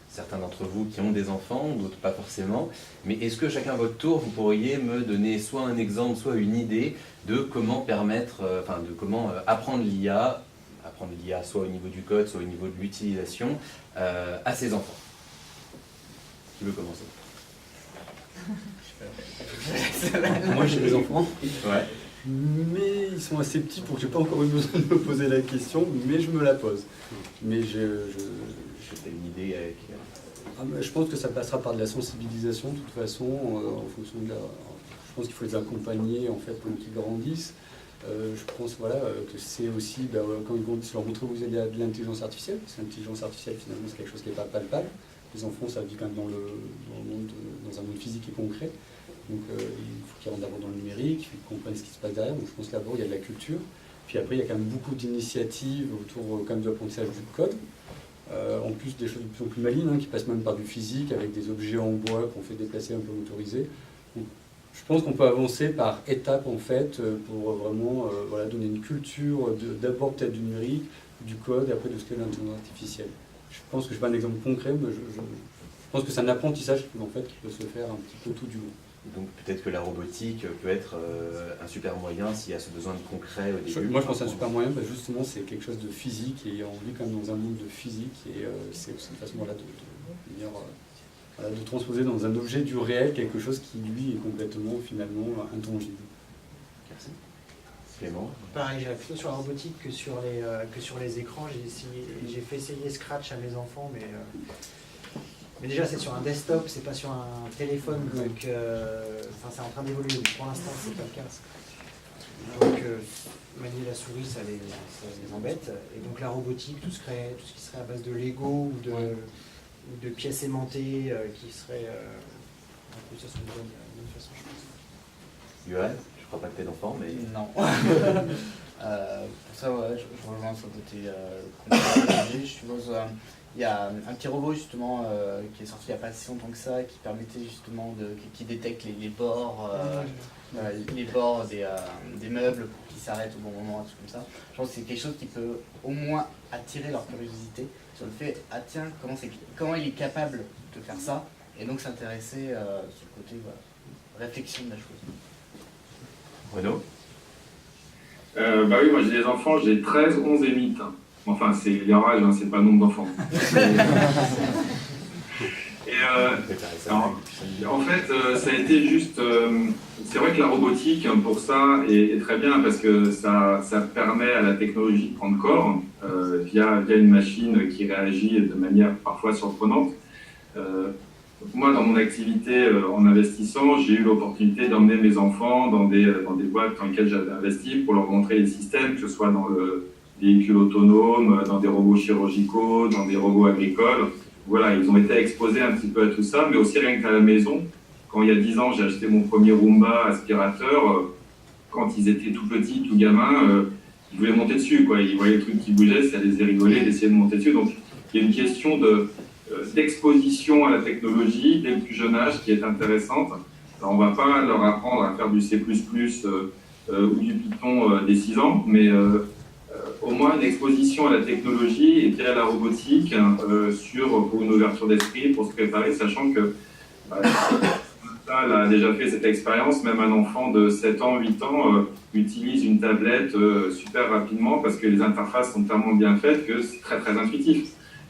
Certains d'entre vous qui ont des enfants, d'autres pas forcément. Mais est-ce que chacun à votre tour, vous pourriez me donner soit un exemple, soit une idée de comment apprendre l'IA soit au niveau du code, soit au niveau de l'utilisation à ses enfants? Qui veut commencer? Moi j'ai des enfants, Ouais. mais ils sont assez petits pour que j'ai pas encore eu besoin de me poser la question, mais je me la pose. Mais T'as une idée avec... je pense que ça passera par de la sensibilisation de toute façon, en fonction de je pense qu'il faut les accompagner en fait pendant qu'ils grandissent. Je pense que c'est aussi, quand ils grandissent, leur montrer que vous avez de l'intelligence artificielle, parce que l'intelligence artificielle finalement c'est quelque chose qui n'est pas palpable. Les enfants, ça vit quand même dans un monde physique et concret. Donc il faut qu'ils rentrent d'abord dans le numérique, il faut qu'ils comprennent ce qui se passe derrière. Donc je pense qu'abord il y a de la culture. Puis après il y a quand même beaucoup d'initiatives autour quand même de l'apprentissage du code. En plus des choses de plus en plus malines, qui passent même par du physique, avec des objets en bois qu'on fait déplacer un peu motorisés. Donc, je pense qu'on peut avancer par étapes en fait, pour vraiment donner une culture d'abord peut-être du numérique, du code, et après de ce qu'est l'intelligence artificielle. Je pense que je n'ai pas un exemple concret, mais je pense que c'est un apprentissage en fait, qui peut se faire un petit peu tout du long. Donc peut-être que la robotique peut être un super moyen s'il y a ce besoin de concret au début. Moi je pense à un super moyen, justement c'est quelque chose de physique et on vit quand même dans un monde de physique et c'est aussi une façon voilà, de transposer dans un objet du réel quelque chose qui lui est complètement finalement intangible. Merci. Clément. Pareil, j'irais plutôt sur la robotique que sur les écrans. J'ai fait essayer Scratch à mes enfants, mais déjà c'est sur un desktop, c'est pas sur un téléphone, donc c'est en train d'évoluer. Pour l'instant, c'est pas le cas. Donc manier la souris, ça les embête. Et donc la robotique, tout ce qui serait à base de Lego ou de pièces aimantées, qui serait un peu ça serait une bonne façon, je pense. Johan, je crois pas que t'aies d'enfant, mais... Non. Pour ça, ouais, je rejoins sur le côté compliqué. Je suppose il y a un petit robot justement qui est sorti il n'y a pas si longtemps que ça, qui permettait justement qui détecte les bords, les bords des meubles pour qu'ils s'arrêtent au bon moment, un truc comme ça. Je pense que c'est quelque chose qui peut au moins attirer leur curiosité sur le fait, ah tiens, comment il est capable de faire ça, et donc s'intéresser sur le côté réflexion de la chose. Renaud. Bah oui, moi j'ai des enfants, j'ai 13, 11 et 8. Enfin, c'est les âges, hein, c'est pas le nombre d'enfants. En fait, ça a été juste... c'est vrai que la robotique, pour ça, est très bien parce que ça permet à la technologie de prendre corps via une machine qui réagit de manière parfois surprenante. Moi, dans mon activité en investissant, j'ai eu l'opportunité d'emmener mes enfants dans des boîtes dans lesquelles j'avais investi pour leur montrer les systèmes, que ce soit dans le véhicule autonome, dans des robots chirurgicaux, dans des robots agricoles. Voilà, ils ont été exposés un petit peu à tout ça, mais aussi rien qu'à la maison. Quand il y a 10 ans, j'ai acheté mon premier Roomba aspirateur, quand ils étaient tout petits, tout gamins, ils voulaient monter dessus, quoi. Ils voyaient le truc qui bougeait, ça les a rigolé d'essayer de monter dessus. Donc, il y a une question d'exposition à la technologie dès le plus jeune âge qui est intéressante. Alors, on ne va pas leur apprendre à faire du C++ ou du Python dès 6 ans, mais au moins une exposition à la technologie et puis à la robotique pour une ouverture d'esprit, pour se préparer, sachant que elle a déjà fait cette expérience, même un enfant de 7 ans, 8 ans utilise une tablette super rapidement parce que les interfaces sont tellement bien faites que c'est très très intuitif.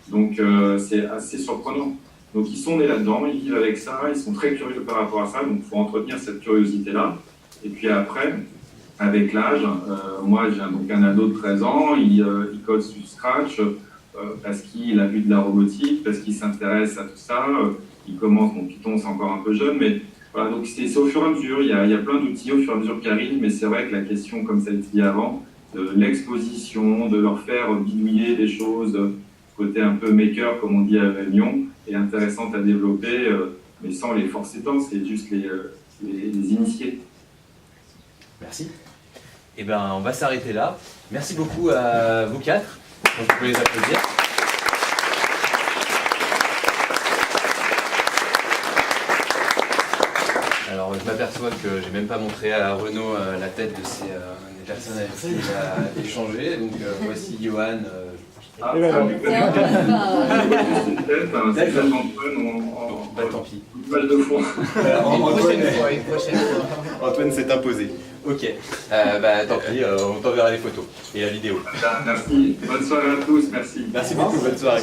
Donc c'est assez surprenant. Donc ils sont nés là-dedans, ils vivent avec ça, ils sont très curieux par rapport à ça, donc il faut entretenir cette curiosité-là. Et puis après, avec l'âge, moi j'ai donc un ado de 13 ans, il code sur Scratch parce qu'il a vu de la robotique, parce qu'il s'intéresse à tout ça. Il commence, mon Python c'est encore un peu jeune, mais voilà, donc c'est au fur et à mesure, il y a plein d'outils au fur et à mesure qui arrivent, mais c'est vrai que la question, comme ça a été dit avant, de l'exposition, de leur faire bidouiller des choses, côté un peu maker, comme on dit à Réunion, est intéressante à développer, mais sans les forcer tant, c'est juste les initier. Merci. Eh bien, on va s'arrêter là. Merci beaucoup à vous quatre. On peut les applaudir. Alors, je m'aperçois que j'ai même pas montré à Renaud la tête de ces des personnes avec qui il a échangé. Donc, voici Johan. Ah, tant pis. Page de fond. Une prochaine fois. Antoine s'est imposé. Ok. Tant pis, on t'enverra les photos et la vidéo. Merci. Bonne soirée à tous. Merci. Merci beaucoup. Bonne soirée.